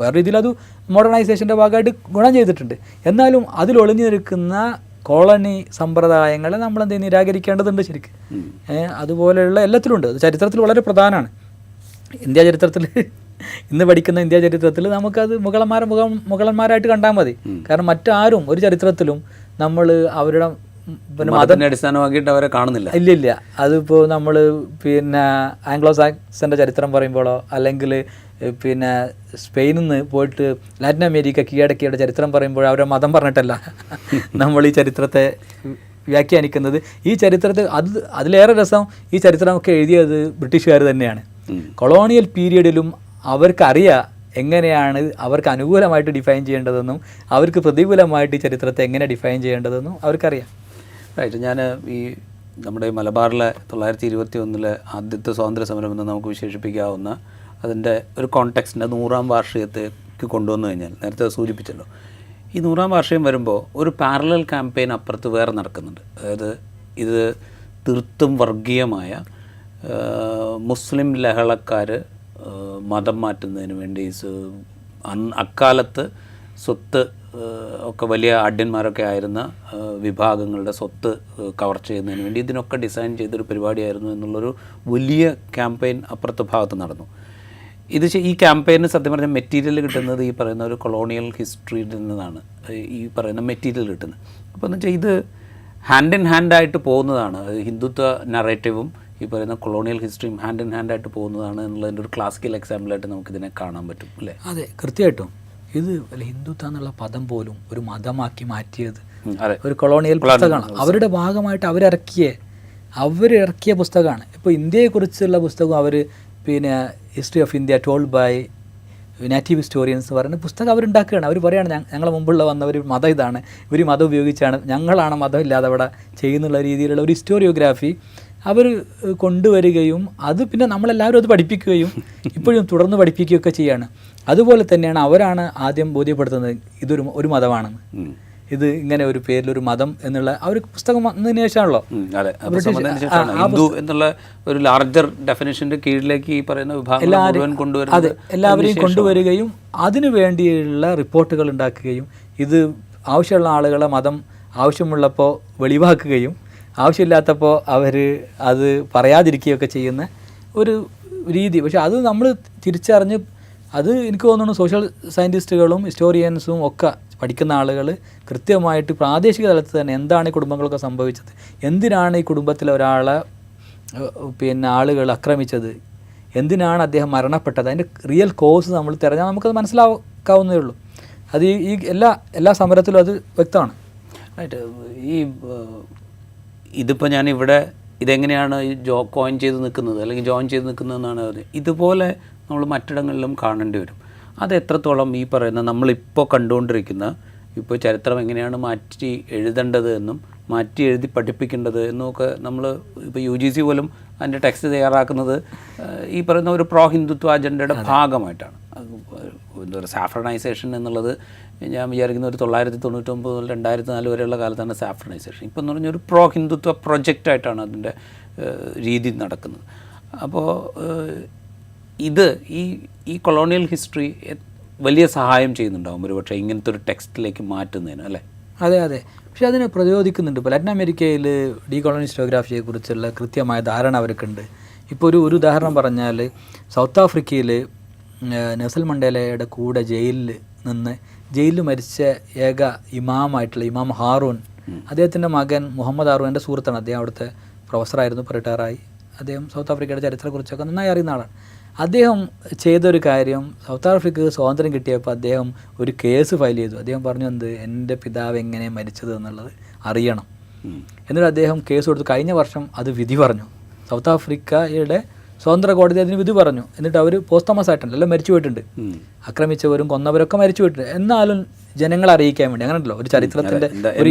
വേറെ രീതിയിൽ അത് മോഡേണൈസേഷൻ്റെ ഭാഗമായിട്ട് ഗുണം ചെയ്തിട്ടുണ്ട്. എന്നാലും അതിലൊളിഞ്ഞു നിൽക്കുന്ന കോളനി സമ്പ്രദായങ്ങളെ നമ്മളെന്ത് നിരാകരിക്കേണ്ടതുണ്ട് ശരിക്കും. അതുപോലെയുള്ള എല്ലാത്തിലും ഉണ്ട്. അത് ചരിത്രത്തിൽ വളരെ പ്രധാനമാണ്. ഇന്ത്യ ചരിത്രത്തിൽ ഇന്ന് പഠിക്കുന്ന ഇന്ത്യ ചരിത്രത്തിൽ നമുക്കത് മുഗളന്മാരായിട്ട് കണ്ടാൽ മതി. കാരണം മറ്റാരും ഒരു ചരിത്രത്തിലും നമ്മൾ അവരുടെ മതത്തിനെ അടിസ്ഥാനമാക്കിയിട്ട് അവരെ കാണുന്നില്ല. ഇല്ല. അതിപ്പോൾ നമ്മൾ ആംഗ്ലോ സാക്സൻ്റെ ചരിത്രം പറയുമ്പോഴോ അല്ലെങ്കിൽ സ്പെയിനിൽ നിന്ന് പോയിട്ട് ലാറ്റിൻ അമേരിക്ക കീഴടക്കിയുടെ ചരിത്രം പറയുമ്പോഴോ അവരുടെ മതം പറഞ്ഞിട്ടല്ല നമ്മൾ ഈ ചരിത്രത്തെ വ്യാഖ്യാനിക്കുന്നത്. ഈ ചരിത്രത്തെ അതിലേറെ രസം ഈ ചരിത്രമൊക്കെ എഴുതിയത് ബ്രിട്ടീഷുകാർ തന്നെയാണ്. കൊളോണിയൽ പീരീഡിലും അവർക്കറിയാം എങ്ങനെയാണ് അവർക്ക് അനുകൂലമായിട്ട് ഡിഫൈൻ ചെയ്യേണ്ടതെന്നും അവർക്ക് പ്രതികൂലമായിട്ട് ഈ ചരിത്രത്തെ എങ്ങനെ ഡിഫൈൻ ചെയ്യേണ്ടതെന്നും അവർക്കറിയാം. റൈറ്റ്. ഞാൻ ഈ നമ്മുടെ മലബാറിലെ 1921 ആദ്യത്തെ സ്വാതന്ത്ര്യ സമരം എന്ന് നമുക്ക് വിശേഷിപ്പിക്കാവുന്ന അതിൻ്റെ ഒരു കോണ്ടെക്സ്റ്റിൻ്റെ 100ാം വാർഷികത്തേക്ക് കൊണ്ടുവന്നു കഴിഞ്ഞാൽ നേരത്തെ സൂചിപ്പിച്ചല്ലോ, ഈ 100ാം വാർഷികം വരുമ്പോൾ ഒരു പാരലൽ ക്യാമ്പയിൻ അപ്പുറത്ത് വേറെ നടക്കുന്നുണ്ട്. അതായത് ഇത് തീർത്തും വർഗീയമായ മുസ്ലിം ലഹളക്കാർ മതം മാറ്റുന്നതിന് വേണ്ടി അക്കാലത്ത് സ്വത്ത് ഒക്കെ വലിയ ആഢ്യന്മാരൊക്കെ ആയിരുന്ന വിഭാഗങ്ങളുടെ സ്വത്ത് കവർ ചെയ്യുന്നതിന് വേണ്ടി ഇതിനൊക്കെ ഡിസൈൻ ചെയ്തൊരു പരിപാടിയായിരുന്നു എന്നുള്ളൊരു വലിയ ക്യാമ്പയിൻ അപ്പുറത്തെ ഭാഗത്ത് നടന്നു. ഈ ക്യാമ്പയിന് സത്യം പറഞ്ഞാൽ മെറ്റീരിയൽ കിട്ടുന്നത് ഈ പറയുന്ന ഒരു കൊളോണിയൽ ഹിസ്റ്ററിയിൽ നിന്നാണ് ഈ പറയുന്ന മെറ്റീരിയൽ കിട്ടുന്നത്. അപ്പോൾ എന്ന് വെച്ചാൽ ഇത് ഹാൻഡ് ഇൻ ഹാൻഡായിട്ട് പോകുന്നതാണ്. ഹിന്ദുത്വ നറേറ്റീവും ഈ പറയുന്ന കൊളോണിയൽ ഹിസ്റ്ററിയും ഹാൻഡ് ഇൻ ഹാൻഡായിട്ട് പോകുന്നതാണ് എന്നുള്ളതിൻ്റെ ഒരു ക്ലാസിക്കൽ എക്സാമ്പിളായിട്ട് നമുക്കിതിനെ കാണാൻ പറ്റും അല്ലേ? അതെ, കൃത്യമായിട്ടും. ഇത് ഹിന്ദുത്വ എന്നുള്ള പദം പോലും ഒരു മതമാക്കി മാറ്റിയത് ഒരു കൊളോണിയൽ പുസ്തകമാണ്. അവരുടെ ഭാഗമായിട്ട് അവരിറക്കിയ പുസ്തകമാണ്. ഇപ്പോൾ ഇന്ത്യയെക്കുറിച്ചുള്ള പുസ്തകം അവർ history of India told by native historians പറയുന്ന പുസ്തകം അവരുണ്ടാക്കുകയാണ്. അവർ പറയുകയാണ് ഞങ്ങളെ മുമ്പുള്ള വന്നവർ മതം ഇതാണ്, ഇവർ മതം ഉപയോഗിച്ചാണ്, ഞങ്ങളാണ് മതം ഇല്ലാതെ അവിടെ ചെയ്യുന്നുള്ള രീതിയിലുള്ള ഒരു ഹിസ്റ്റോറിയോഗ്രാഫി അവർ കൊണ്ടുവരികയും അത് പിന്നെ നമ്മളെല്ലാവരും അത് പഠിപ്പിക്കുകയും ഇപ്പോഴും തുടർന്ന് പഠിപ്പിക്കുകയൊക്കെ ചെയ്യാണ്. അതുപോലെ തന്നെയാണ് അവരാണ് ആദ്യം ബോധ്യപ്പെടുത്തുന്നത് ഒരു മതമാണെന്ന്. ഇത് ഇങ്ങനെ ഒരു പേരിലൊരു മതം എന്നുള്ള ആ ഒരു പുസ്തകം വന്നതിന് ശേഷമാണല്ലോ ഹിന്ദു എന്നുള്ള ഒരു ലാർജർ ഡെഫിനിഷന്റെ കീഴിലേക്ക് ഈ പറയുന്ന വിഭാഗം അതെ എല്ലാവരെയും കൊണ്ടുവരികയും അതിനു വേണ്ടിയുള്ള റിപ്പോർട്ടുകൾ ഉണ്ടാക്കുകയും ഇത് ആവശ്യമുള്ള ആളുകളെ മതം ആവശ്യമുള്ളപ്പോൾ വെളിവാക്കുകയും ആവശ്യമില്ലാത്തപ്പോൾ അവർ അത് പറയാതിരിക്കുകയൊക്കെ ചെയ്യുന്ന ഒരു രീതി. പക്ഷെ അത് നമ്മൾ തിരിച്ചറിഞ്ഞ് അത് എനിക്ക് തോന്നുന്നു സോഷ്യൽ സയൻറ്റിസ്റ്റുകളും ഹിസ്റ്റോറിയൻസും ഒക്കെ പഠിക്കുന്ന ആളുകൾ കൃത്യമായിട്ട് പ്രാദേശിക തലത്തിൽ തന്നെ എന്താണ് ഈ കുടുംബങ്ങളൊക്കെ സംഭവിച്ചത്, എന്തിനാണ് ഈ കുടുംബത്തിലെ ഒരാളെ പിന്നെ ആളുകൾ ആക്രമിച്ചത്, എന്തിനാണ് അദ്ദേഹം മരണപ്പെട്ടത്, അതിൻ്റെ റിയൽ കോസ് നമ്മൾ തിരഞ്ഞാൽ നമുക്കത് മനസ്സിലാക്കാവുന്നതേ ഉള്ളൂ. അത് ഈ എല്ലാ സമരത്തിലും അത് വ്യക്തമാണ്. ഈ ഇതിപ്പോൾ ഞാനിവിടെ ഇതെങ്ങനെയാണ് ഈ കോയിൻ ചെയ്ത് നിൽക്കുന്നത് അല്ലെങ്കിൽ ജോയിൻ ചെയ്ത് നിൽക്കുന്നതെന്നാണ് ഇതുപോലെ നമ്മൾ മറ്റിടങ്ങളിലും കാണേണ്ടി വരും. അത് എത്രത്തോളം ഈ പറയുന്ന നമ്മളിപ്പോൾ കണ്ടുകൊണ്ടിരിക്കുന്ന ഇപ്പോൾ ചരിത്രം എങ്ങനെയാണ് മാറ്റി എഴുതേണ്ടത് എന്നും മാറ്റി എഴുതി പഠിപ്പിക്കേണ്ടത് എന്നൊക്കെ നമ്മൾ ഇപ്പോൾ UGC പോലും അതിൻ്റെ ടെക്സ്റ്റ് തയ്യാറാക്കുന്നത് ഈ പറയുന്ന ഒരു പ്രോ ഹിന്ദുത്വ അജണ്ടയുടെ ഭാഗമായിട്ടാണ്. എന്താ പറയുക, സാഫ്രണൈസേഷൻ എന്നുള്ളത് ഞാൻ വിചാരിക്കുന്ന ഒരു 1999 മുതൽ 2004 വരെയുള്ള കാലത്താണ് സാഫ്രണൈസേഷൻ. ഇപ്പോൾ എന്ന് പറഞ്ഞാൽ ഒരു പ്രോ ഹിന്ദുത്വ പ്രൊജക്റ്റായിട്ടാണ് അതിൻ്റെ രീതി നടക്കുന്നത്. അപ്പോൾ ഇത് ഈ കൊളോണിയൽ ഹിസ്റ്ററി വലിയ സഹായം ചെയ്യുന്നുണ്ടാവും ഒരുപക്ഷെ ഇങ്ങനത്തെ ഒരു ടെക്സ്റ്റിലേക്ക് മാറ്റുന്നതിന്, അല്ലേ? അതെ അതെ. പക്ഷേ അതിനെ പ്രതിരോധിക്കുന്നുണ്ട്. ഇപ്പോൾ ലാറ്റിൻ അമേരിക്കയിൽ ഡീകോളോണിയൽ ഹിസ്റ്റോഗ്രാഫിയെക്കുറിച്ചുള്ള കൃത്യമായ ധാരണ അവർക്കുണ്ട്. ഇപ്പോൾ ഒരു ഉദാഹരണം പറഞ്ഞാൽ സൗത്ത് ആഫ്രിക്കയിൽ നെൽസൺ മണ്ടേലയുടെ കൂടെ ജയിലിൽ മരിച്ച ഏക ഇമാമായിട്ടുള്ള ഇമാം ഹാറൂൺ, അദ്ദേഹത്തിൻ്റെ മകൻ മുഹമ്മദ് ഹാറൂൺ എൻ്റെ സുഹൃത്താണ്. അദ്ദേഹം അവിടുത്തെ പ്രൊഫസറായിരുന്നു, റിട്ടയറായി. അദ്ദേഹം സൗത്ത് ആഫ്രിക്കയുടെ ചരിത്രത്തെക്കുറിച്ചൊക്കെ നന്നായി അറിയുന്ന ആളാണ്. അദ്ദേഹം ചെയ്തൊരു കാര്യം, സൗത്ത് ആഫ്രിക്കക്ക് സ്വാതന്ത്ര്യം കിട്ടിയപ്പോൾ അദ്ദേഹം ഒരു കേസ് ഫയൽ ചെയ്തു. അദ്ദേഹം പറഞ്ഞു എൻ്റെ പിതാവ് എങ്ങനെ മരിച്ചത് എന്നുള്ളത് അറിയണം. എന്നിട്ട് അദ്ദേഹം കേസ് കൊടുത്തു. കഴിഞ്ഞ വർഷം അത് വിധി പറഞ്ഞു. സൗത്ത് ആഫ്രിക്കയുടെ സ്വതന്ത്ര കോടതി അതിന് വിധി പറഞ്ഞു. എന്നിട്ട് അവർ പോസ്റ്റമസ് ആയിട്ടുണ്ട്, എല്ലാം മരിച്ചു പോയിട്ടുണ്ട്. ആക്രമിച്ചവരും കൊന്നവരൊക്കെ മരിച്ചു പോയിട്ടുണ്ട്. എന്നാലും ജനങ്ങളെ അറിയിക്കാൻ വേണ്ടി, അങ്ങനെയല്ലോ ഒരു ചരിത്രത്തിൻ്റെ ഒരു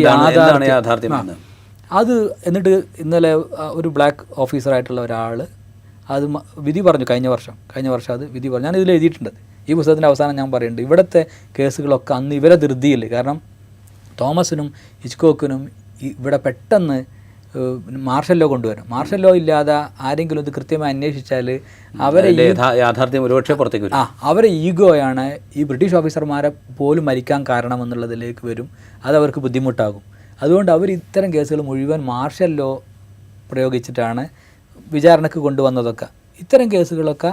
യാഥാർത്ഥ്യം അത്. എന്നിട്ട് ഇന്നലെ ഒരു ബ്ലാക്ക് ഓഫീസറായിട്ടുള്ള ഒരാൾ അത് വിധി പറഞ്ഞു. കഴിഞ്ഞ വർഷം അത് വിധി പറഞ്ഞു. ഞാനിതിൽ എഴുതിയിട്ടുണ്ട്. ഈ പുസ്തകത്തിൻ്റെ അവസാനം ഞാൻ പറയുന്നുണ്ട്, ഇവിടുത്തെ കേസുകളൊക്കെ അന്ന് ഇവരെ ധൃതിയിൽ, കാരണം തോമസിനും ഹിച്ച്കോക്കിനും ഇവിടെ പെട്ടെന്ന് മാർഷൽ ലോ കൊണ്ടുവരും. മാർഷൽ ലോ ഇല്ലാതെ ആരെങ്കിലും ഇത് കൃത്യമായി അന്വേഷിച്ചാൽ അവരെ യാഥാർത്ഥ്യം ഒരുപക്ഷെ പുറത്തേക്ക് വരും. അവരെ ഈഗോയാണ് ഈ ബ്രിട്ടീഷ് ഓഫീസർമാരെ പോലും മരിക്കാൻ കാരണമെന്നുള്ളതിലേക്ക് വരും. അതവർക്ക് ബുദ്ധിമുട്ടാകും. അതുകൊണ്ട് അവർ ഇത്തരം കേസുകൾ മുഴുവൻ മാർഷൽ ലോ പ്രയോഗിച്ചിട്ടാണ് വിചാരണക്ക് കൊണ്ടുവന്നതൊക്കെ. ഇത്തരം കേസുകളൊക്കെ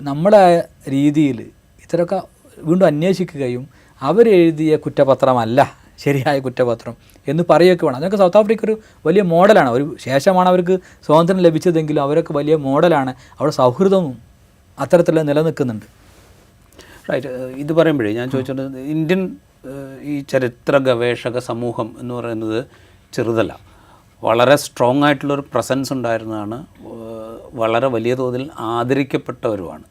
നമ്മളെ രീതിയിൽ ഇത്തരമൊക്കെ വീണ്ടും അന്വേഷിക്കുകയും അവരെഴുതിയ കുറ്റപത്രമല്ല ശരിയായ കുറ്റപത്രം എന്ന് പറയുകയൊക്കെ വേണം. അതൊക്കെ സൗത്ത് ആഫ്രിക്ക ഒരു വലിയ മോഡലാണ്. ഒരു ശേഷമാണ് അവർക്ക് സ്വാതന്ത്ര്യം ലഭിച്ചതെങ്കിലും അവരൊക്കെ വലിയ മോഡലാണ്. അവിടെ സൗഹൃദവും അത്തരത്തിലുള്ള നിലനിൽക്കുന്നുണ്ട്. റൈറ്റ്. ഇത് പറയുമ്പോഴേ ഞാൻ ചോദിച്ചത്, ഇന്ത്യൻ ഈ ചരിത്ര ഗവേഷക സമൂഹം എന്ന് പറയുന്നത് ചെറുതല്ല, വളരെ സ്ട്രോങ് ആയിട്ടുള്ളൊരു പ്രസൻസ് ഉണ്ടായിരുന്നതാണ്. വളരെ വലിയ തോതിൽ ആദരിക്കപ്പെട്ടവരുമാണ്.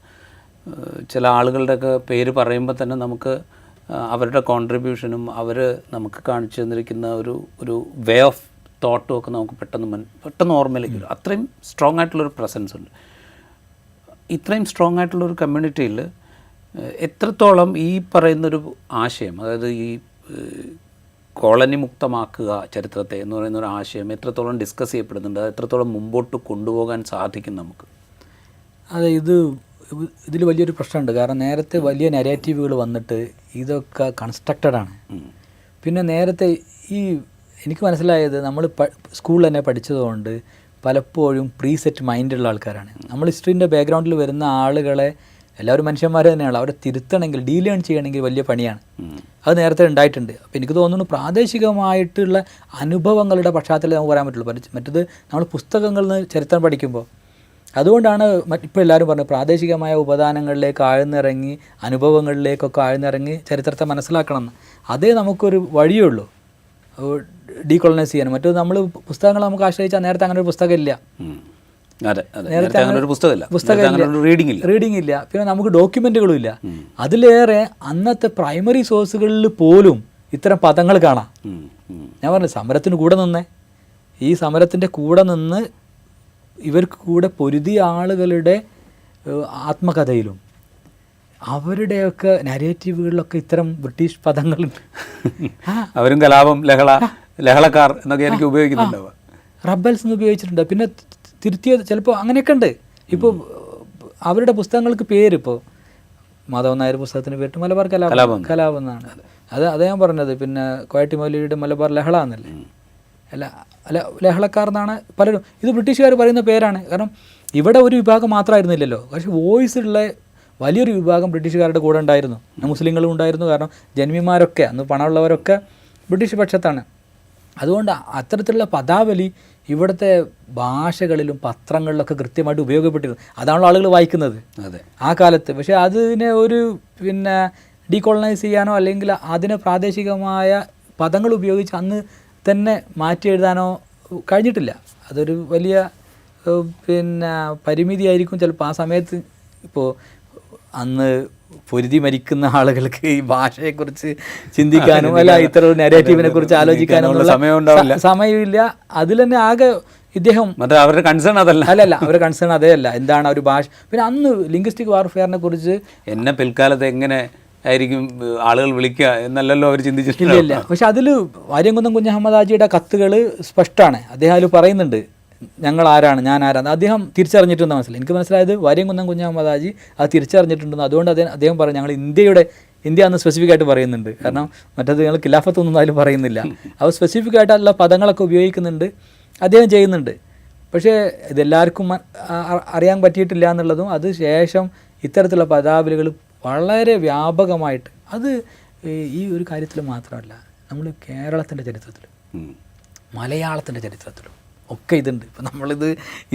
ചില ആളുകളുടെയൊക്കെ പേര് പറയുമ്പോൾ തന്നെ നമുക്ക് അവരുടെ കോൺട്രിബ്യൂഷനും അവർ നമുക്ക് കാണിച്ചു തന്നിരിക്കുന്ന ഒരു വേ ഓഫ് തോട്ടും ഒക്കെ നമുക്ക് പെട്ടെന്ന് ഓർമ്മയിലേക്ക് വരും. അത്രയും സ്ട്രോങ് ആയിട്ടുള്ളൊരു പ്രസൻസ് ഉണ്ട്. ഇത്രയും സ്ട്രോങ് ആയിട്ടുള്ളൊരു കമ്മ്യൂണിറ്റിയിൽ എത്രത്തോളം ഈ പറയുന്നൊരു ആശയം, അതായത് ഈ കോളനി മുക്തമാക്കുക ചരിത്രത്തെ എന്ന് പറയുന്ന ഒരു ആശയം എത്രത്തോളം ഡിസ്കസ് ചെയ്യപ്പെടുന്നുണ്ട്, അത് എത്രത്തോളം മുമ്പോട്ട് കൊണ്ടുപോകാൻ സാധിക്കും നമുക്ക്? അതെ, ഇതിൽ വലിയൊരു പ്രശ്നമുണ്ട്. കാരണം നേരത്തെ വലിയ നെഗറ്റീവുകൾ വന്നിട്ട് ഇതൊക്കെ കൺസ്ട്രക്റ്റഡാണ്. പിന്നെ നേരത്തെ എനിക്ക് മനസ്സിലായത്, നമ്മൾ സ്കൂളിൽ തന്നെ പഠിച്ചതുകൊണ്ട് പലപ്പോഴും പ്രീസെറ്റ് മൈൻഡുള്ള ആൾക്കാരാണ്. നമ്മൾ ഹിസ്റ്ററിൻ്റെ ബാക്ക്ഗ്രൗണ്ടിൽ വരുന്ന ആളുകളെ, എല്ലാവരും മനുഷ്യന്മാർ തന്നെയാണ്, അവരെ തിരുത്തണമെങ്കിൽ ഡീലേൺ ചെയ്യണമെങ്കിൽ വലിയ പണിയാണ്. അത് നേരത്തെ ഉണ്ടായിട്ടുണ്ട്. അപ്പോൾ എനിക്ക് തോന്നുന്നു പ്രാദേശികമായിട്ടുള്ള അനുഭവങ്ങളുടെ പശ്ചാത്തലം നമുക്ക് പറയാൻ പറ്റുള്ളൂ. മറ്റത് നമ്മൾ പുസ്തകങ്ങളിൽ നിന്ന് ചരിത്രം പഠിക്കുമ്പോൾ, അതുകൊണ്ടാണ് ഇപ്പോൾ എല്ലാവരും പറഞ്ഞത് പ്രാദേശികമായ ഉപദാനങ്ങളിലേക്ക് ആഴ്ന്നിറങ്ങി അനുഭവങ്ങളിലേക്കൊക്കെ ആഴ്ന്നിറങ്ങി ചരിത്രത്തെ മനസ്സിലാക്കണം എന്ന്. അതേ നമുക്കൊരു വഴിയുള്ളൂ ഡീകോളനൈസ് ചെയ്യാൻ. മറ്റത് നമ്മൾ പുസ്തകങ്ങൾ നമുക്ക് ആശ്രയിച്ചാൽ നേരത്തെ അങ്ങനെ ഒരു പുസ്തകം ഇല്ല, റീഡിംഗ് ഇല്ല, പിന്നെ നമുക്ക് ഡോക്യുമെന്റുകളും ഇല്ല. അതിലേറെ അന്നത്തെ പ്രൈമറി സോഴ്സുകളിൽ പോലും ഇത്തരം പദങ്ങൾ കാണാം. ഞാൻ പറഞ്ഞു സമരത്തിന് കൂടെ നിന്നേ ഈ സമരത്തിൻ്റെ കൂടെ നിന്ന് ഇവർക്ക് കൂടെ പൊരുതിയ ആളുകളുടെ ആത്മകഥയിലും അവരുടെയൊക്കെ നരേറ്റീവുകളിലൊക്കെ ഇത്തരം ബ്രിട്ടീഷ് പദങ്ങളുണ്ട്. അവരും കലാപം, ലഹളക്കാർ എന്നൊക്കെ എനിക്ക് ഉപയോഗിക്കുന്നുണ്ടാവുക. റബ്ബൽസ് എന്ന് ഉപയോഗിച്ചിട്ടുണ്ട്. പിന്നെ തിരുത്തിയത് ചിലപ്പോൾ അങ്ങനെയൊക്കെ ഉണ്ട്. ഇപ്പോൾ അവരുടെ പുസ്തകങ്ങൾക്ക് പേര് ഇപ്പോൾ മാധവൻ നായർ പുസ്തകത്തിന് പേരിട്ട് മലബാർ കലാപം എന്നാണ്. അത് ഞാൻ പറഞ്ഞത്. പിന്നെ കോയട്ടി മൗലവിയുടെ മലബാർ ലഹള എന്നല്ലേ, അല്ല ലഹളക്കാർ എന്നാണ് പലരും. ഇത് ബ്രിട്ടീഷുകാർ പറയുന്ന പേരാണ്. കാരണം ഇവിടെ ഒരു വിഭാഗം മാത്രമായിരുന്നില്ലല്ലോ, പക്ഷേ വോയിസ് ഉള്ള വലിയൊരു വിഭാഗം ബ്രിട്ടീഷുകാരുടെ കൂടെ ഉണ്ടായിരുന്നു. മുസ്ലിങ്ങളും ഉണ്ടായിരുന്നു. കാരണം ജന്മിമാരൊക്കെ അന്ന് പണമുള്ളവരൊക്കെ ബ്രിട്ടീഷ് പക്ഷത്താണ്. അതുകൊണ്ട് അത്തരത്തിലുള്ള പദാവലി ഇവിടുത്തെ ഭാഷകളിലും പത്രങ്ങളിലൊക്കെ കൃത്യമായിട്ട് ഉപയോഗപ്പെട്ടിരുന്നു. അതാണല്ലോ ആളുകൾ വായിക്കുന്നത് ആ കാലത്ത്. പക്ഷേ അതിനെ ഒരു പിന്നെ ഡീകോളനൈസ് ചെയ്യാനോ അല്ലെങ്കിൽ അതിനെ പ്രാദേശികമായ പദങ്ങൾ ഉപയോഗിച്ച് അന്ന് തന്നെ മാറ്റി എഴുതാനോ കഴിഞ്ഞിട്ടില്ല. അതൊരു വലിയ പിന്നെ പരിമിതിയായിരിക്കും ചിലപ്പോൾ ആ സമയത്ത്. ഇപ്പോൾ അന്ന് പൊരുതി മരിക്കുന്ന ആളുകൾക്ക് ഈ ഭാഷയെക്കുറിച്ച് ചിന്തിക്കാനും അല്ല ഇത്തരം ഒരു നെഗറ്റീവിനെ കുറിച്ച് ആലോചിക്കാനും സമയമില്ല. അതിൽ തന്നെ ആകെ ഇദ്ദേഹം അവരുടെ കൺസേൺ അതല്ല, അവരുടെ കൺസേൺ അതേ അല്ല. എന്താണ് ഒരു ഭാഷ. പിന്നെ അന്ന് ലിംഗ്വിസ്റ്റിക് വാർഫെയറിനെ കുറിച്ച് എന്നെ പിൽക്കാലത്ത് എങ്ങനെ ആയിരിക്കും ആളുകൾ വിളിക്കുക എന്നല്ലല്ലോ അവർ ചിന്തിച്ചിട്ടില്ല. പക്ഷെ അതിൽ വാര്യംകുന്നം കുഞ്ഞഹമ്മദ് ഹാജിയുടെ കത്തുകൾ സ്പഷ്ടമാണ്. അദ്ദേഹം അതിൽ പറയുന്നുണ്ട് ഞങ്ങൾ ആരാണ്, ഞാൻ ആരാണ്. അദ്ദേഹം തിരിച്ചറിഞ്ഞിട്ടുണ്ടെന്ന് മനസ്സിലായി. എനിക്ക് മനസ്സിലായത് വാര്യംകുന്നം കുഞ്ഞഹമ്മദ് ഹാജി അത് തിരിച്ചറിഞ്ഞിട്ടുണ്ടെന്ന്. അതുകൊണ്ട് അദ്ദേഹം പറയും ഞങ്ങൾ ഇന്ത്യ എന്ന് സ്പെസിഫിക് ആയിട്ട് പറയുന്നുണ്ട്. കാരണം മറ്റത് ഞങ്ങൾ ഖിലാഫത്തൊന്നും അതിൽ പറയുന്നില്ല. അവർ സ്പെസിഫിക് ആയിട്ടുള്ള പദങ്ങളൊക്കെ ഉപയോഗിക്കുന്നുണ്ട്, അദ്ദേഹം ചെയ്യുന്നുണ്ട്. പക്ഷേ ഇതെല്ലാവർക്കും അറിയാൻ പറ്റിയിട്ടില്ല എന്നുള്ളതും അത് ശേഷം ഇത്തരത്തിലുള്ള പദാവലികൾ വളരെ വ്യാപകമായിട്ട് അത് ഈ ഒരു കാര്യത്തിൽ മാത്രമല്ല, നമ്മൾ കേരളത്തിൻ്റെ ചരിത്രത്തിലും മലയാളത്തിൻ്റെ ചരിത്രത്തിലും ഒക്കെ ഇതുണ്ട്. ഇപ്പം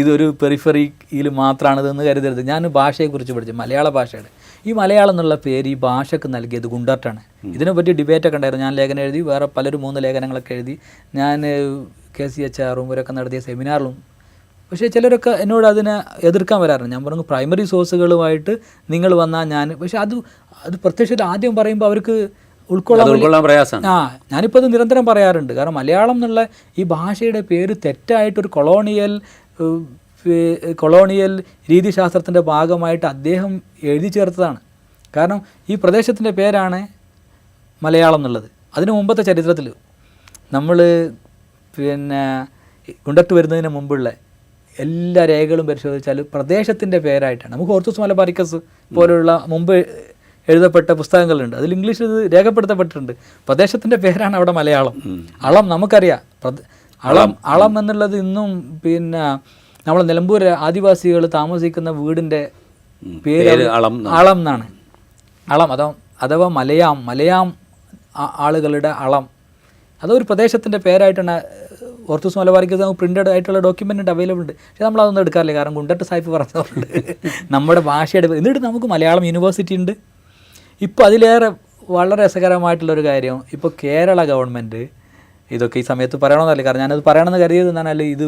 ഇതൊരു പെറിഫറിയിൽ മാത്രമാണിതെന്ന് കരുതരുത്. ഞാൻ ഭാഷയെക്കുറിച്ച് പഠിച്ചു, മലയാള ഭാഷയുടെ. ഈ മലയാളം എന്നുള്ള പേര് ഈ ഭാഷയ്ക്ക് നൽകിയത് ഗുണ്ടർട്ടാണ്. ഇതിനെപ്പറ്റി ഡിബേറ്റൊക്കെ ഉണ്ടായിരുന്നു. ഞാൻ ലേഖനം എഴുതി, വേറെ പലരും 3 ലേഖനങ്ങളൊക്കെ എഴുതി. ഞാൻ KCHR ഇവരൊക്കെ നടത്തിയ സെമിനാറിലും. പക്ഷേ ചിലരൊക്കെ എന്നോട് അതിനെ എതിർക്കാൻ വരാറുണ്ട്. ഞാൻ പറഞ്ഞു പ്രൈമറി സോഴ്സുകളുമായിട്ട് നിങ്ങൾ വന്നാൽ ഞാൻ. പക്ഷേ അത് പ്രത്യക്ഷത്തിൽ ആദ്യം പറയുമ്പോൾ അവർക്ക് ഉൾക്കൊള്ളാൻ പ്രയാസമാണ്. ഞാനിപ്പോൾ അത് നിരന്തരം പറയാറുണ്ട്. കാരണം മലയാളം എന്നുള്ള ഈ ഭാഷയുടെ പേര് തെറ്റായിട്ടൊരു കൊളോണിയൽ രീതിശാസ്ത്രത്തിൻ്റെ ഭാഗമായിട്ട് അദ്ദേഹം എഴുതി ചേർത്തതാണ്. കാരണം ഈ പ്രദേശത്തിൻ്റെ പേരാണ് മലയാളം എന്നുള്ളത്. അതിന് മുമ്പത്തെ ചരിത്രത്തിൽ നമ്മൾ പിന്നെ ഗുണ്ടട്ട് വരുന്നതിന് മുമ്പുള്ള എല്ലാ രേഖകളും പരിശോധിച്ചാൽ പ്രദേശത്തിൻ്റെ പേരായിട്ടാണ്. നമുക്ക് ഓർത്തൂസ് മലബാറിക്കസ് പോലുള്ള മുമ്പ് എഴുതപ്പെട്ട പുസ്തകങ്ങളുണ്ട്. അതിൽ ഇംഗ്ലീഷിൽ ഇത് രേഖപ്പെടുത്തപ്പെട്ടിട്ടുണ്ട്. പ്രദേശത്തിൻ്റെ പേരാണ് അവിടെ മലയാളം. അളം നമുക്കറിയാം. അളം എന്നുള്ളത് ഇന്നും പിന്നെ നമ്മൾ നിലമ്പൂർ ആദിവാസികൾ താമസിക്കുന്ന വീടിൻ്റെ പേര് അളം എന്നാണ്. അളം അഥവാ മലയാം ആളുകളുടെ അളം അതൊരു പ്രദേശത്തിൻ്റെ പേരായിട്ടാണ്. ഓർത്തൂസ് മലബാറിക്ക് നമുക്ക് പ്രിൻ്റഡ് ആയിട്ടുള്ള ഡോക്യുമെൻ്റ് അവൈലബിൾ ഉണ്ട്. പക്ഷേ നമ്മളതൊന്നും എടുക്കാറില്ല. കാരണം ഗുണ്ടട്ട് സാഹിബ് പറഞ്ഞതുകൊണ്ട് നമ്മുടെ ഭാഷയുടെ. എന്നിട്ട് നമുക്ക് മലയാളം യൂണിവേഴ്സിറ്റി ഉണ്ട്. ഇപ്പോൾ അതിലേറെ വളരെ രസകരമായിട്ടുള്ളൊരു കാര്യം, ഇപ്പോൾ കേരള ഗവൺമെൻറ് ഇതൊക്കെ ഈ സമയത്ത് പറയണമെന്നല്ല, കാരണം ഞാനത് പറയണമെന്ന് കരുതിയത് എന്നാൽ ഇത്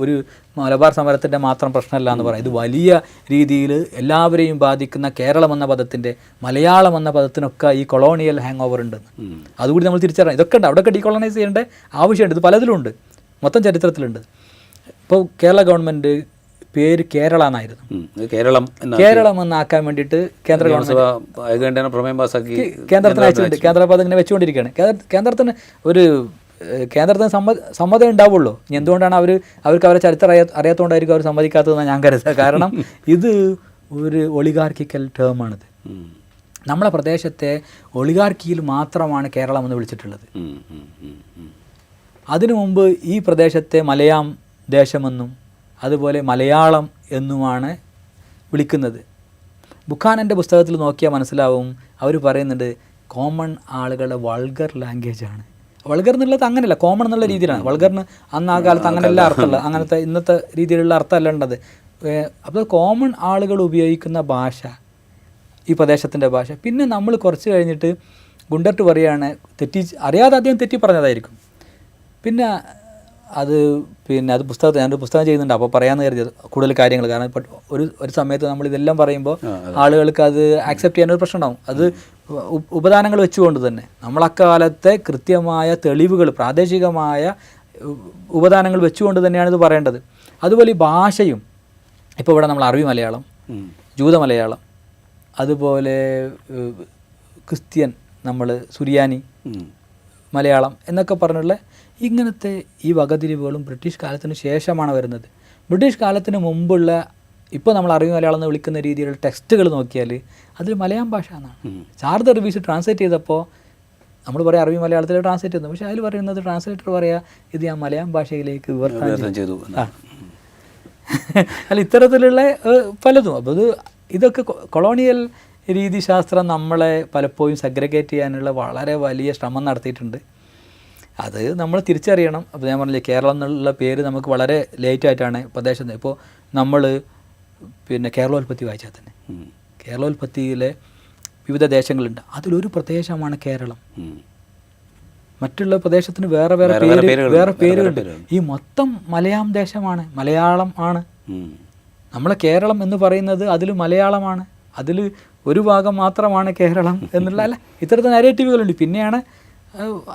ഒരു മലബാർ സമരത്തിൻ്റെ മാത്രം പ്രശ്നമല്ല എന്ന് പറയാം. ഇത് വലിയ രീതിയിൽ എല്ലാവരെയും ബാധിക്കുന്ന കേരളം എന്ന പദത്തിൻ്റെ മലയാളം എന്ന പദത്തിനൊക്കെ ഈ കൊളോണിയൽ ഹാങ് ഓവർ ഉണ്ടെന്ന്. അതുകൂടി നമ്മൾ തിരിച്ചറിയാം. ഇതൊക്കെ ഉണ്ട്, അവിടെയൊക്കെ ഡീകോളനൈസ് ചെയ്യേണ്ട ആവശ്യമുണ്ട്. ഇത് പലതിലുണ്ട്, മൊത്തം ചരിത്രത്തിലുണ്ട്. ഇപ്പോൾ കേരള ഗവൺമെൻറ് പേര് കേരള എന്നായിരുന്നു. കേരളം എന്നാക്കാൻ വേണ്ടിയിട്ട് കേന്ദ്ര ഗവൺമെൻറ് കേന്ദ്രത്തിന് അയച്ചിട്ടുണ്ട്. കേന്ദ്രപാത ഇങ്ങനെ വെച്ചുകൊണ്ടിരിക്കുകയാണ്. കേന്ദ്രത്തിന് സമ്മതം ഉണ്ടാവുള്ളൂ. ഇനി എന്തുകൊണ്ടാണ് അവർക്ക് അവരെ ചരിത്രം അറിയാത്തതുകൊണ്ടായിരിക്കും അവർ സമ്മതിക്കാത്തതെന്നാണ് ഞാൻ കരുതുന്നത്. കാരണം ഇത് ഒരു ഒളിഗാർക്കിക്കൽ ടേമാണിത്. നമ്മളെ പ്രദേശത്തെ ഒളിഗാർക്കിയിൽ മാത്രമാണ് കേരളം എന്ന് വിളിച്ചിട്ടുള്ളത്. അതിനു മുമ്പ് ഈ പ്രദേശത്തെ മലയാം ദേശമെന്നും അതുപോലെ മലയാളം എന്നുമാണ് വിളിക്കുന്നത്. ബുഖാനൻ്റെ പുസ്തകത്തിൽ നോക്കിയാൽ മനസ്സിലാവും. അവർ പറയുന്നുണ്ട് കോമൺ ആളുകളുടെ വൾഗർ ലാംഗ്വേജാണ്. വൾഗർ എന്നുള്ളത് അങ്ങനെയല്ല, കോമൺ എന്നുള്ള രീതിയിലാണ്. വൾഗറിന് അന്ന് ആ കാലത്ത് അങ്ങനെയല്ല അർത്ഥമുള്ള, അങ്ങനത്തെ ഇന്നത്തെ രീതിയിലുള്ള അർത്ഥമല്ല ഉള്ളത്. അപ്പോൾ കോമൺ ആളുകൾ ഉപയോഗിക്കുന്ന ഭാഷ ഈ പ്രദേശത്തിൻ്റെ ഭാഷ. പിന്നെ നമ്മൾ കുറച്ച് കഴിഞ്ഞിട്ട് ഗുണ്ടട്ട് പറയുകയാണ്, അറിയാതെ അദ്ദേഹം തെറ്റി പറഞ്ഞതായിരിക്കും. പിന്നെ അത് പുസ്തകത്തിൽ ഞാനൊരു പുസ്തകം ചെയ്യുന്നുണ്ട്, അപ്പോൾ പറയാമെന്ന് കരുതിയത് കൂടുതൽ കാര്യങ്ങൾ. കാരണം ഇപ്പോൾ ഒരു സമയത്ത് നമ്മളിതെല്ലാം പറയുമ്പോൾ ആളുകൾക്ക് അത് ആക്സെപ്റ്റ് ചെയ്യാനൊരു പ്രശ്നം ഉണ്ടാകും. അത് ഉപദാനങ്ങൾ വെച്ചുകൊണ്ട് തന്നെ നമ്മളക്കാലത്തെ കൃത്യമായ തെളിവുകൾ, പ്രാദേശികമായ ഉപദാനങ്ങൾ വെച്ചുകൊണ്ട് തന്നെയാണ് ഇത് പറയേണ്ടത്. അതുപോലെ ഈ ഭാഷയും ഇപ്പോൾ ഇവിടെ നമ്മൾ അറബി മലയാളം, ജൂത മലയാളം, അതുപോലെ ക്രിസ്ത്യൻ നമ്മൾ സുറിയാനി മലയാളം എന്നൊക്കെ പറഞ്ഞുള്ള ഇങ്ങനത്തെ ഈ വകതിരിവുകളും ബ്രിട്ടീഷ് കാലത്തിന് ശേഷമാണ് വരുന്നത്. ബ്രിട്ടീഷ് കാലത്തിന് മുമ്പുള്ള ഇപ്പോൾ നമ്മൾ അറബി മലയാളം എന്ന് വിളിക്കുന്ന രീതിയിലുള്ള ടെക്സ്റ്റുകൾ നോക്കിയാൽ അതിൽ മലയാളം ഭാഷ എന്നാണ്. ചാർദ് അറബീസ് ട്രാൻസ്ലേറ്റ് ചെയ്തപ്പോൾ നമ്മൾ പറയാം അറബി മലയാളത്തിൽ ട്രാൻസ്ലേറ്റ് ചെയ്യുന്നു, പക്ഷേ അതിൽ പറയുന്നത് ട്രാൻസ്ലേറ്റർ പറയാ ഇത് ഞാൻ മലയാളം ഭാഷയിലേക്ക് വിവർത്തനം ചെയ്തു. അല്ല, ഇത്തരത്തിലുള്ള പലതും. അപ്പോൾ ഇതൊക്കെ കൊളോണിയൽ രീതിശാസ്ത്രം നമ്മളെ പലപ്പോഴും സെഗ്രിഗേറ്റ് ചെയ്യാനുള്ള വളരെ വലിയ ശ്രമം നടത്തിയിട്ടുണ്ട്. അത് നമ്മൾ തിരിച്ചറിയണം. അപ്പോൾ ഞാൻ പറഞ്ഞില്ലേ, കേരളം എന്നുള്ള പേര് നമുക്ക് വളരെ ലേറ്റായിട്ടാണ് പ്രദേശത്ത്. ഇപ്പോൾ നമ്മൾ പിന്നെ കേരളോൽപ്പത്തി വായിച്ചാൽ തന്നെ കേരളോൽപ്പത്തിയിലെ വിവിധ ദേശങ്ങളുണ്ട്, അതിലൊരു പ്രദേശമാണ് കേരളം. മറ്റുള്ള പ്രദേശത്തിന് വേറെ പേരുകളുണ്ട്. ഈ മൊത്തം മലയാളം ദേശമാണ്, മലയാളം ആണ്. നമ്മളെ കേരളം എന്ന് പറയുന്നത് അതിൽ മലയാളമാണ്, അതിൽ ഒരു ഭാഗം മാത്രമാണ് കേരളം എന്നുള്ള അല്ല ഇത്തരത്തിൽ നരേറ്റീവുകളുണ്ട്. പിന്നെയാണ്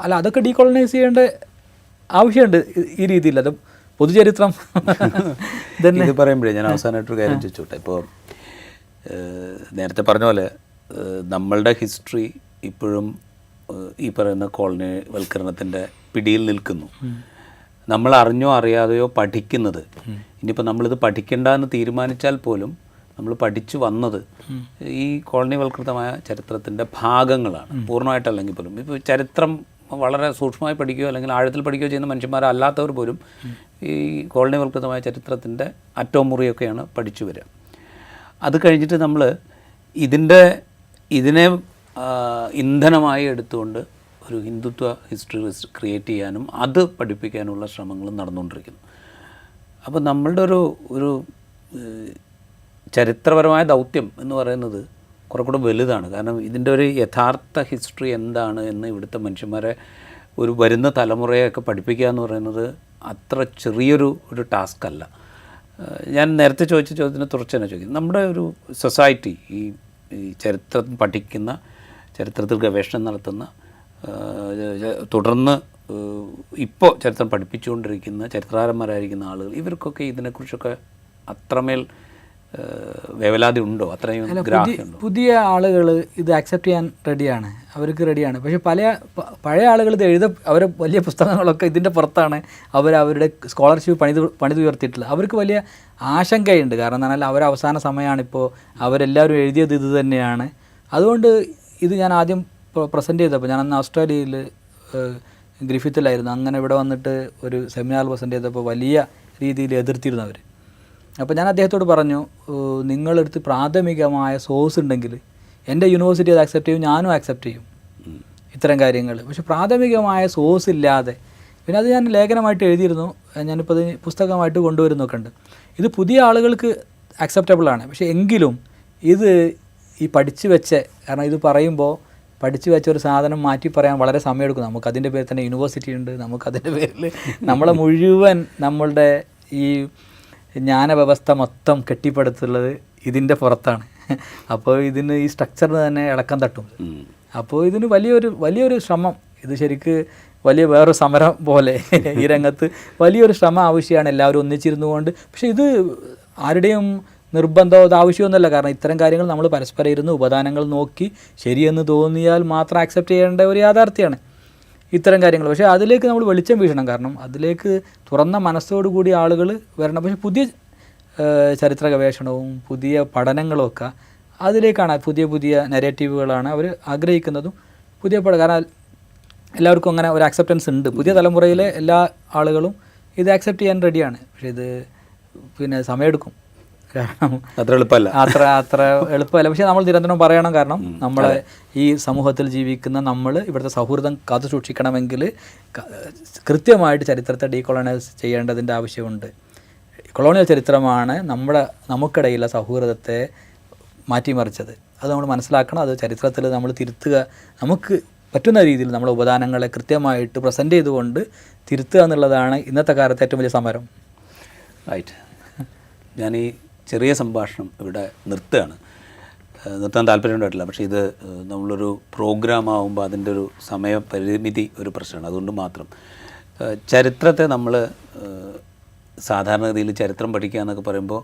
അല്ല അതൊക്കെ ഡീകോളനൈസ് ചെയ്യേണ്ട ആവശ്യമുണ്ട് ഈ രീതിയിൽ. അത് പൊതുചരിത്രം ഇത് പറയുമ്പോഴേ ഞാൻ അവസാനമായിട്ടൊരു കാര്യം ചോദിച്ചോട്ടെ. ഇപ്പോൾ നേരത്തെ പറഞ്ഞ പോലെ നമ്മളുടെ ഹിസ്റ്ററി ഇപ്പോഴും ഈ പറയുന്ന കോളനിവൽക്കരണത്തിൻ്റെ പിടിയിൽ നിൽക്കുന്നു. നമ്മൾ അറിഞ്ഞോ അറിയാതെയോ പഠിക്കുന്നത്, ഇനിയിപ്പോൾ നമ്മളിത് പഠിക്കേണ്ട എന്ന് തീരുമാനിച്ചാൽ പോലും നമ്മൾ പഠിച്ചു വന്നത് ഈ കോളനിവൽകൃതമായ ചരിത്രത്തിൻ്റെ ഭാഗങ്ങളാണ്, പൂർണ്ണമായിട്ടല്ലെങ്കിൽ പോലും. ഇപ്പോൾ ചരിത്രം വളരെ സൂക്ഷ്മമായി പഠിക്കുകയോ അല്ലെങ്കിൽ ആഴത്തിൽ പഠിക്കുകയോ ചെയ്യുന്ന മനുഷ്യന്മാരല്ലാത്തവർ പോലും ഈ കോളനിവൽകൃതമായ ചരിത്രത്തിൻ്റെ അറ്റവും മുറിയൊക്കെയാണ് പഠിച്ചു വരിക. അത് കഴിഞ്ഞിട്ട് നമ്മൾ ഇതിനെ ഇന്ധനമായി എടുത്തുകൊണ്ട് ഒരു ഹിന്ദുത്വ ഹിസ്റ്ററി ക്രിയേറ്റ് ചെയ്യാനും അത് പഠിപ്പിക്കാനുള്ള ശ്രമങ്ങളും നടന്നുകൊണ്ടിരിക്കുന്നു. അപ്പോൾ നമ്മളുടെ ഒരു ചരിത്രപരമായ ദൗത്യം എന്ന് പറയുന്നത് കുറെ കൂടെ വലുതാണ്. കാരണം ഇതിൻ്റെ ഒരു യഥാർത്ഥ ഹിസ്റ്ററി എന്താണ് എന്ന് ഇവിടുത്തെ മനുഷ്യന്മാരെ വരുന്ന തലമുറയൊക്കെ പഠിപ്പിക്കുക എന്ന് പറയുന്നത് അത്ര ചെറിയൊരു ടാസ്ക് അല്ല. ഞാൻ നേരത്തെ ചോദിച്ച ചോദ്യത്തിന് തുടർച്ച തന്നെ ചോദിക്കുന്നത്, നമ്മുടെ ഒരു സൊസൈറ്റി ഈ ചരിത്രം പഠിക്കുന്ന, ചരിത്രത്തിൽ ഗവേഷണം നടത്തുന്ന, തുടർന്ന് ഇപ്പോൾ ചരിത്രം പഠിപ്പിച്ചുകൊണ്ടിരിക്കുന്ന ചരിത്രകാരന്മാരായിരിക്കുന്ന ആളുകൾ, ഇവർക്കൊക്കെ ഇതിനെക്കുറിച്ചൊക്കെ അത്രമേൽ വേവലാതി ഉണ്ടോ, അത്രയും ഗ്രാഹ്യമുണ്ടോ? പുതിയ ആളുകൾ ഇത് അക്സെപ്റ്റ് ചെയ്യാൻ റെഡിയാണ്, അവർക്ക് റെഡിയാണ്. പക്ഷേ പഴയ ആളുകൾ ഇത് അവരെ വലിയ പുസ്തകങ്ങളൊക്കെ ഇതിൻ്റെ പുറത്താണ് അവരുടെ സ്കോളർഷിപ്പ് പണിത് ഉയർത്തിയിട്ടുള്ളത്. അവർക്ക് വലിയ ആശങ്കയുണ്ട്. കാരണം എന്താ പറഞ്ഞാൽ അവസാന സമയമാണിപ്പോൾ, അവരെല്ലാവരും എഴുതിയത് ഇത് തന്നെയാണ്. അതുകൊണ്ട് ഇത് ഞാൻ ആദ്യം പ്രസൻറ്റ് ചെയ്തപ്പോൾ, ഞാൻ അന്ന് ഓസ്ട്രേലിയയിൽ ഗ്രിഫിത്തിലായിരുന്നു. അങ്ങനെ ഇവിടെ വന്നിട്ട് ഒരു സെമിനാർ പ്രസൻറ്റ് ചെയ്തപ്പോൾ വലിയ രീതിയിൽ എതിർത്തിരുന്നു അവർ. അപ്പോൾ ഞാൻ അദ്ദേഹത്തോട് പറഞ്ഞു, നിങ്ങളെടുത്ത് പ്രാഥമികമായ സോഴ്സ് ഉണ്ടെങ്കിൽ എൻ്റെ യൂണിവേഴ്സിറ്റി അത് അക്സെപ്റ്റ് ചെയ്യും, ഞാനും അക്സെപ്റ്റ് ചെയ്യും ഇത്തരം കാര്യങ്ങൾ. പക്ഷേ പ്രാഥമികമായ സോഴ്സ് ഇല്ലാതെ, പിന്നെ അത് ഞാൻ ലേഖനമായിട്ട് എഴുതിയിരുന്നു, ഞാനിപ്പോൾ അത് പുസ്തകമായിട്ട് കൊണ്ടുവരുന്നൊക്കെ ഉണ്ട്. ഇത് പുതിയ ആളുകൾക്ക് അക്സെപ്റ്റബിളാണ്. പക്ഷേ എങ്കിലും ഇത് ഈ പഠിച്ചു വെച്ച, കാരണം ഇത് പറയുമ്പോൾ പഠിച്ചു വെച്ച ഒരു സാധനം മാറ്റി പറയാൻ വളരെ സമയമെടുക്കും. നമുക്കതിൻ്റെ പേരിൽ തന്നെ യൂണിവേഴ്സിറ്റി ഉണ്ട്, നമുക്കതിൻ്റെ പേരിൽ നമ്മളെ മുഴുവൻ നമ്മളുടെ ഈ ജ്ഞാനവ്യവസ്ഥ മൊത്തം കെട്ടിപ്പടുത്തുള്ളത് ഇതിൻ്റെ പുറത്താണ്. അപ്പോൾ ഇതിന് ഈ സ്ട്രക്ചറിന് തന്നെ ഇളക്കം തട്ടും. അപ്പോൾ ഇതിന് വലിയൊരു ശ്രമം, ഇത് ശരിക്ക് വലിയ വേറൊരു സമരം പോലെ ഈ രംഗത്ത് വലിയൊരു ശ്രമം ആവശ്യമാണ്, എല്ലാവരും ഒന്നിച്ചിരുന്നു കൊണ്ട്. പക്ഷേ ഇത് ആരുടെയും നിർബന്ധമോ അത് ആവശ്യമൊന്നുമല്ല. കാരണം ഇത്തരം കാര്യങ്ങൾ നമ്മൾ പരസ്പരം ഇരുന്ന് ഉപദാനങ്ങൾ നോക്കി ശരിയെന്ന് തോന്നിയാൽ മാത്രം ആക്സെപ്റ്റ് ചെയ്യേണ്ട ഒരു യാഥാർത്ഥ്യമാണ് ഇത്തരം കാര്യങ്ങൾ. പക്ഷേ അതിലേക്ക് നമ്മൾ വെളിച്ചം വീശണം. കാരണം അതിലേക്ക് തുറന്ന മനസ്സോടുകൂടി ആളുകൾ വരണം. പക്ഷേ പുതിയ ചരിത്ര ഗവേഷണവും പുതിയ പഠനങ്ങളും ഒക്കെ അതിലേക്കാണ്, പുതിയ നെഗറ്റീവുകളാണ് അവർ ആഗ്രഹിക്കുന്നതും. കാരണം എല്ലാവർക്കും അങ്ങനെ ഒരു അക്സെപ്റ്റൻസ് ഉണ്ട്. പുതിയ തലമുറയിലെ എല്ലാ ആളുകളും ഇത് അക്സെപ്റ്റ് ചെയ്യാൻ റെഡിയാണ്. പക്ഷേ ഇത് പിന്നെ സമയമെടുക്കും. കാരണം അത്ര എളുപ്പമല്ല. പക്ഷേ നമ്മൾ നിരന്തരം പറയണം. കാരണം നമ്മളെ ഈ സമൂഹത്തിൽ ജീവിക്കുന്ന നമ്മൾ ഇവിടുത്തെ സൗഹൃദം കാത്തു സൂക്ഷിക്കണമെങ്കിൽ കൃത്യമായിട്ട് ചരിത്രത്തെ ഡീകോളനൈസ് ചെയ്യേണ്ടതിൻ്റെ ആവശ്യമുണ്ട്. കൊളോണിയൽ ചരിത്രമാണ് നമുക്കിടയിലുള്ള സൗഹൃദത്തെ മാറ്റിമറിച്ചത്. അത് നമ്മൾ മനസ്സിലാക്കണം. അത് ചരിത്രത്തിൽ നമ്മൾ തിരുത്തുക, നമുക്ക് പറ്റുന്ന രീതിയിൽ നമ്മുടെ ഉപദാനങ്ങളെ കൃത്യമായിട്ട് പ്രസൻറ്റ് ചെയ്തുകൊണ്ട് തിരുത്തുക എന്നുള്ളതാണ് ഇന്നത്തെ കാലത്ത് ഏറ്റവും വലിയ സമരം. റൈറ്റ്. ഞാൻ ഈ ചെറിയ സംഭാഷണം ഇവിടെ നിർത്താൻ താല്പര്യമുണ്ടായിട്ടില്ല. പക്ഷേ ഇത് നമ്മളൊരു പ്രോഗ്രാം ആകുമ്പോൾ അതിൻ്റെ ഒരു സമയപരിമിതി ഒരു പ്രശ്നമാണ്. അതുകൊണ്ട് മാത്രം ചരിത്രത്തെ നമ്മൾ സാധാരണഗതിയിൽ ചരിത്രം പഠിക്കുക എന്നൊക്കെ പറയുമ്പോൾ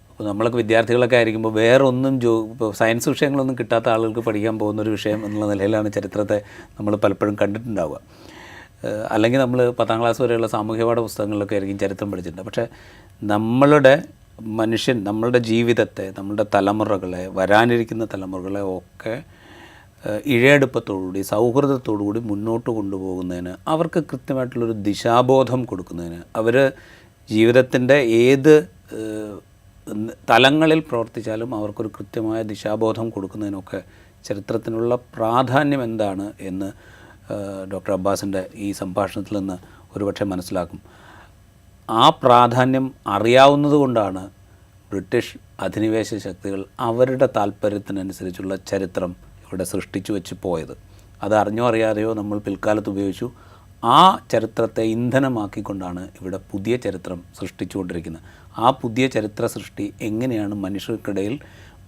ഇപ്പോൾ നമ്മളൊക്കെ വിദ്യാർത്ഥികളൊക്കെ ആയിരിക്കുമ്പോൾ വേറെ ഒന്നും ഇപ്പോൾ സയൻസ് വിഷയങ്ങളൊന്നും കിട്ടാത്ത ആളുകൾക്ക് പഠിക്കാൻ പോകുന്നൊരു വിഷയം എന്നുള്ള നിലയിലാണ് ചരിത്രത്തെ നമ്മൾ പലപ്പോഴും കണ്ടിട്ടുണ്ടാവുക. അല്ലെങ്കിൽ നമ്മൾ 10ാം ക്ലാസ് വരെയുള്ള സാമൂഹ്യപാഠ പുസ്തകങ്ങളിലൊക്കെ ആയിരിക്കും ചരിത്രം പഠിച്ചിട്ടുണ്ട്. പക്ഷേ നമ്മളുടെ നമ്മളുടെ ജീവിതത്തെ, നമ്മളുടെ തലമുറകളെ, വരാനിരിക്കുന്ന തലമുറകളെ ഒക്കെ ഇഴയെടുപ്പത്തോടുകൂടി സൗഹൃദത്തോടുകൂടി മുന്നോട്ട് കൊണ്ടുപോകുന്നതിന്, അവർക്ക് കൃത്യമായിട്ടുള്ളൊരു ദിശാബോധം കൊടുക്കുന്നതിന്, അവർ ജീവിതത്തിൻ്റെ ഏത് തലങ്ങളിൽ പ്രവർത്തിച്ചാലും അവർക്കൊരു കൃത്യമായ ദിശാബോധം കൊടുക്കുന്നതിനൊക്കെ ചരിത്രത്തിനുള്ള പ്രാധാന്യം എന്താണ് എന്ന് ഡോക്ടർ അബ്ബാസിൻ്റെ ഈ സംഭാഷണത്തിൽ നിന്ന് ഒരുപക്ഷെ മനസ്സിലാക്കും. ആ പ്രാധാന്യം അറിയാവുന്നത് കൊണ്ടാണ് ബ്രിട്ടീഷ് അധിനിവേശ ശക്തികൾ അവരുടെ താല്പര്യത്തിനനുസരിച്ചുള്ള ചരിത്രം ഇവിടെ സൃഷ്ടിച്ചു വെച്ച് പോയത്. അത് അറിഞ്ഞോ അറിയാതെയോ നമ്മൾ പിൽക്കാലത്ത് ഉപയോഗിച്ചു. ആ ചരിത്രത്തെ ഇന്ധനമാക്കിക്കൊണ്ടാണ് ഇവിടെ പുതിയ ചരിത്രം സൃഷ്ടിച്ചുകൊണ്ടിരിക്കുന്നത്. ആ പുതിയ ചരിത്ര സൃഷ്ടി എങ്ങനെയാണ് മനുഷ്യർക്കിടയിൽ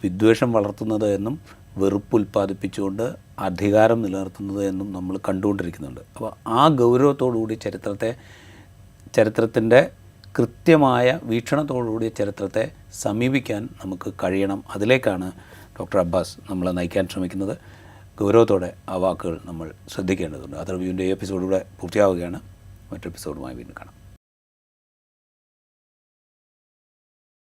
വിദ്വേഷം വളർത്തുന്നത് എന്നും വെറുപ്പ് ഉൽപ്പാദിപ്പിച്ചുകൊണ്ട് അധികാരം നിലനിർത്തുന്നത് എന്നും നമ്മൾ കണ്ടുകൊണ്ടിരിക്കുന്നുണ്ട്. അപ്പോൾ ആ ഗൗരവത്തോടുകൂടി ചരിത്രത്തിൻ്റെ കൃത്യമായ വീക്ഷണത്തോടുകൂടി ചരിത്രത്തെ സമീപിക്കാൻ നമുക്ക് കഴിയണം. അതിലേക്കാണ് ഡോക്ടർ അബ്ബാസ് നമ്മളെ നയിക്കാൻ ശ്രമിക്കുന്നത്. ഗൗരവത്തോടെ ആ വാക്കുകൾ നമ്മൾ ശ്രദ്ധിക്കേണ്ടതുണ്ട്. അതർ വ്യൂവിൻ്റെ ഈ എപ്പിസോഡിലൂടെ പൂർത്തിയാവുകയാണ്. മറ്റൊരു എപ്പിസോഡുമായി വീണ്ടും കാണാം.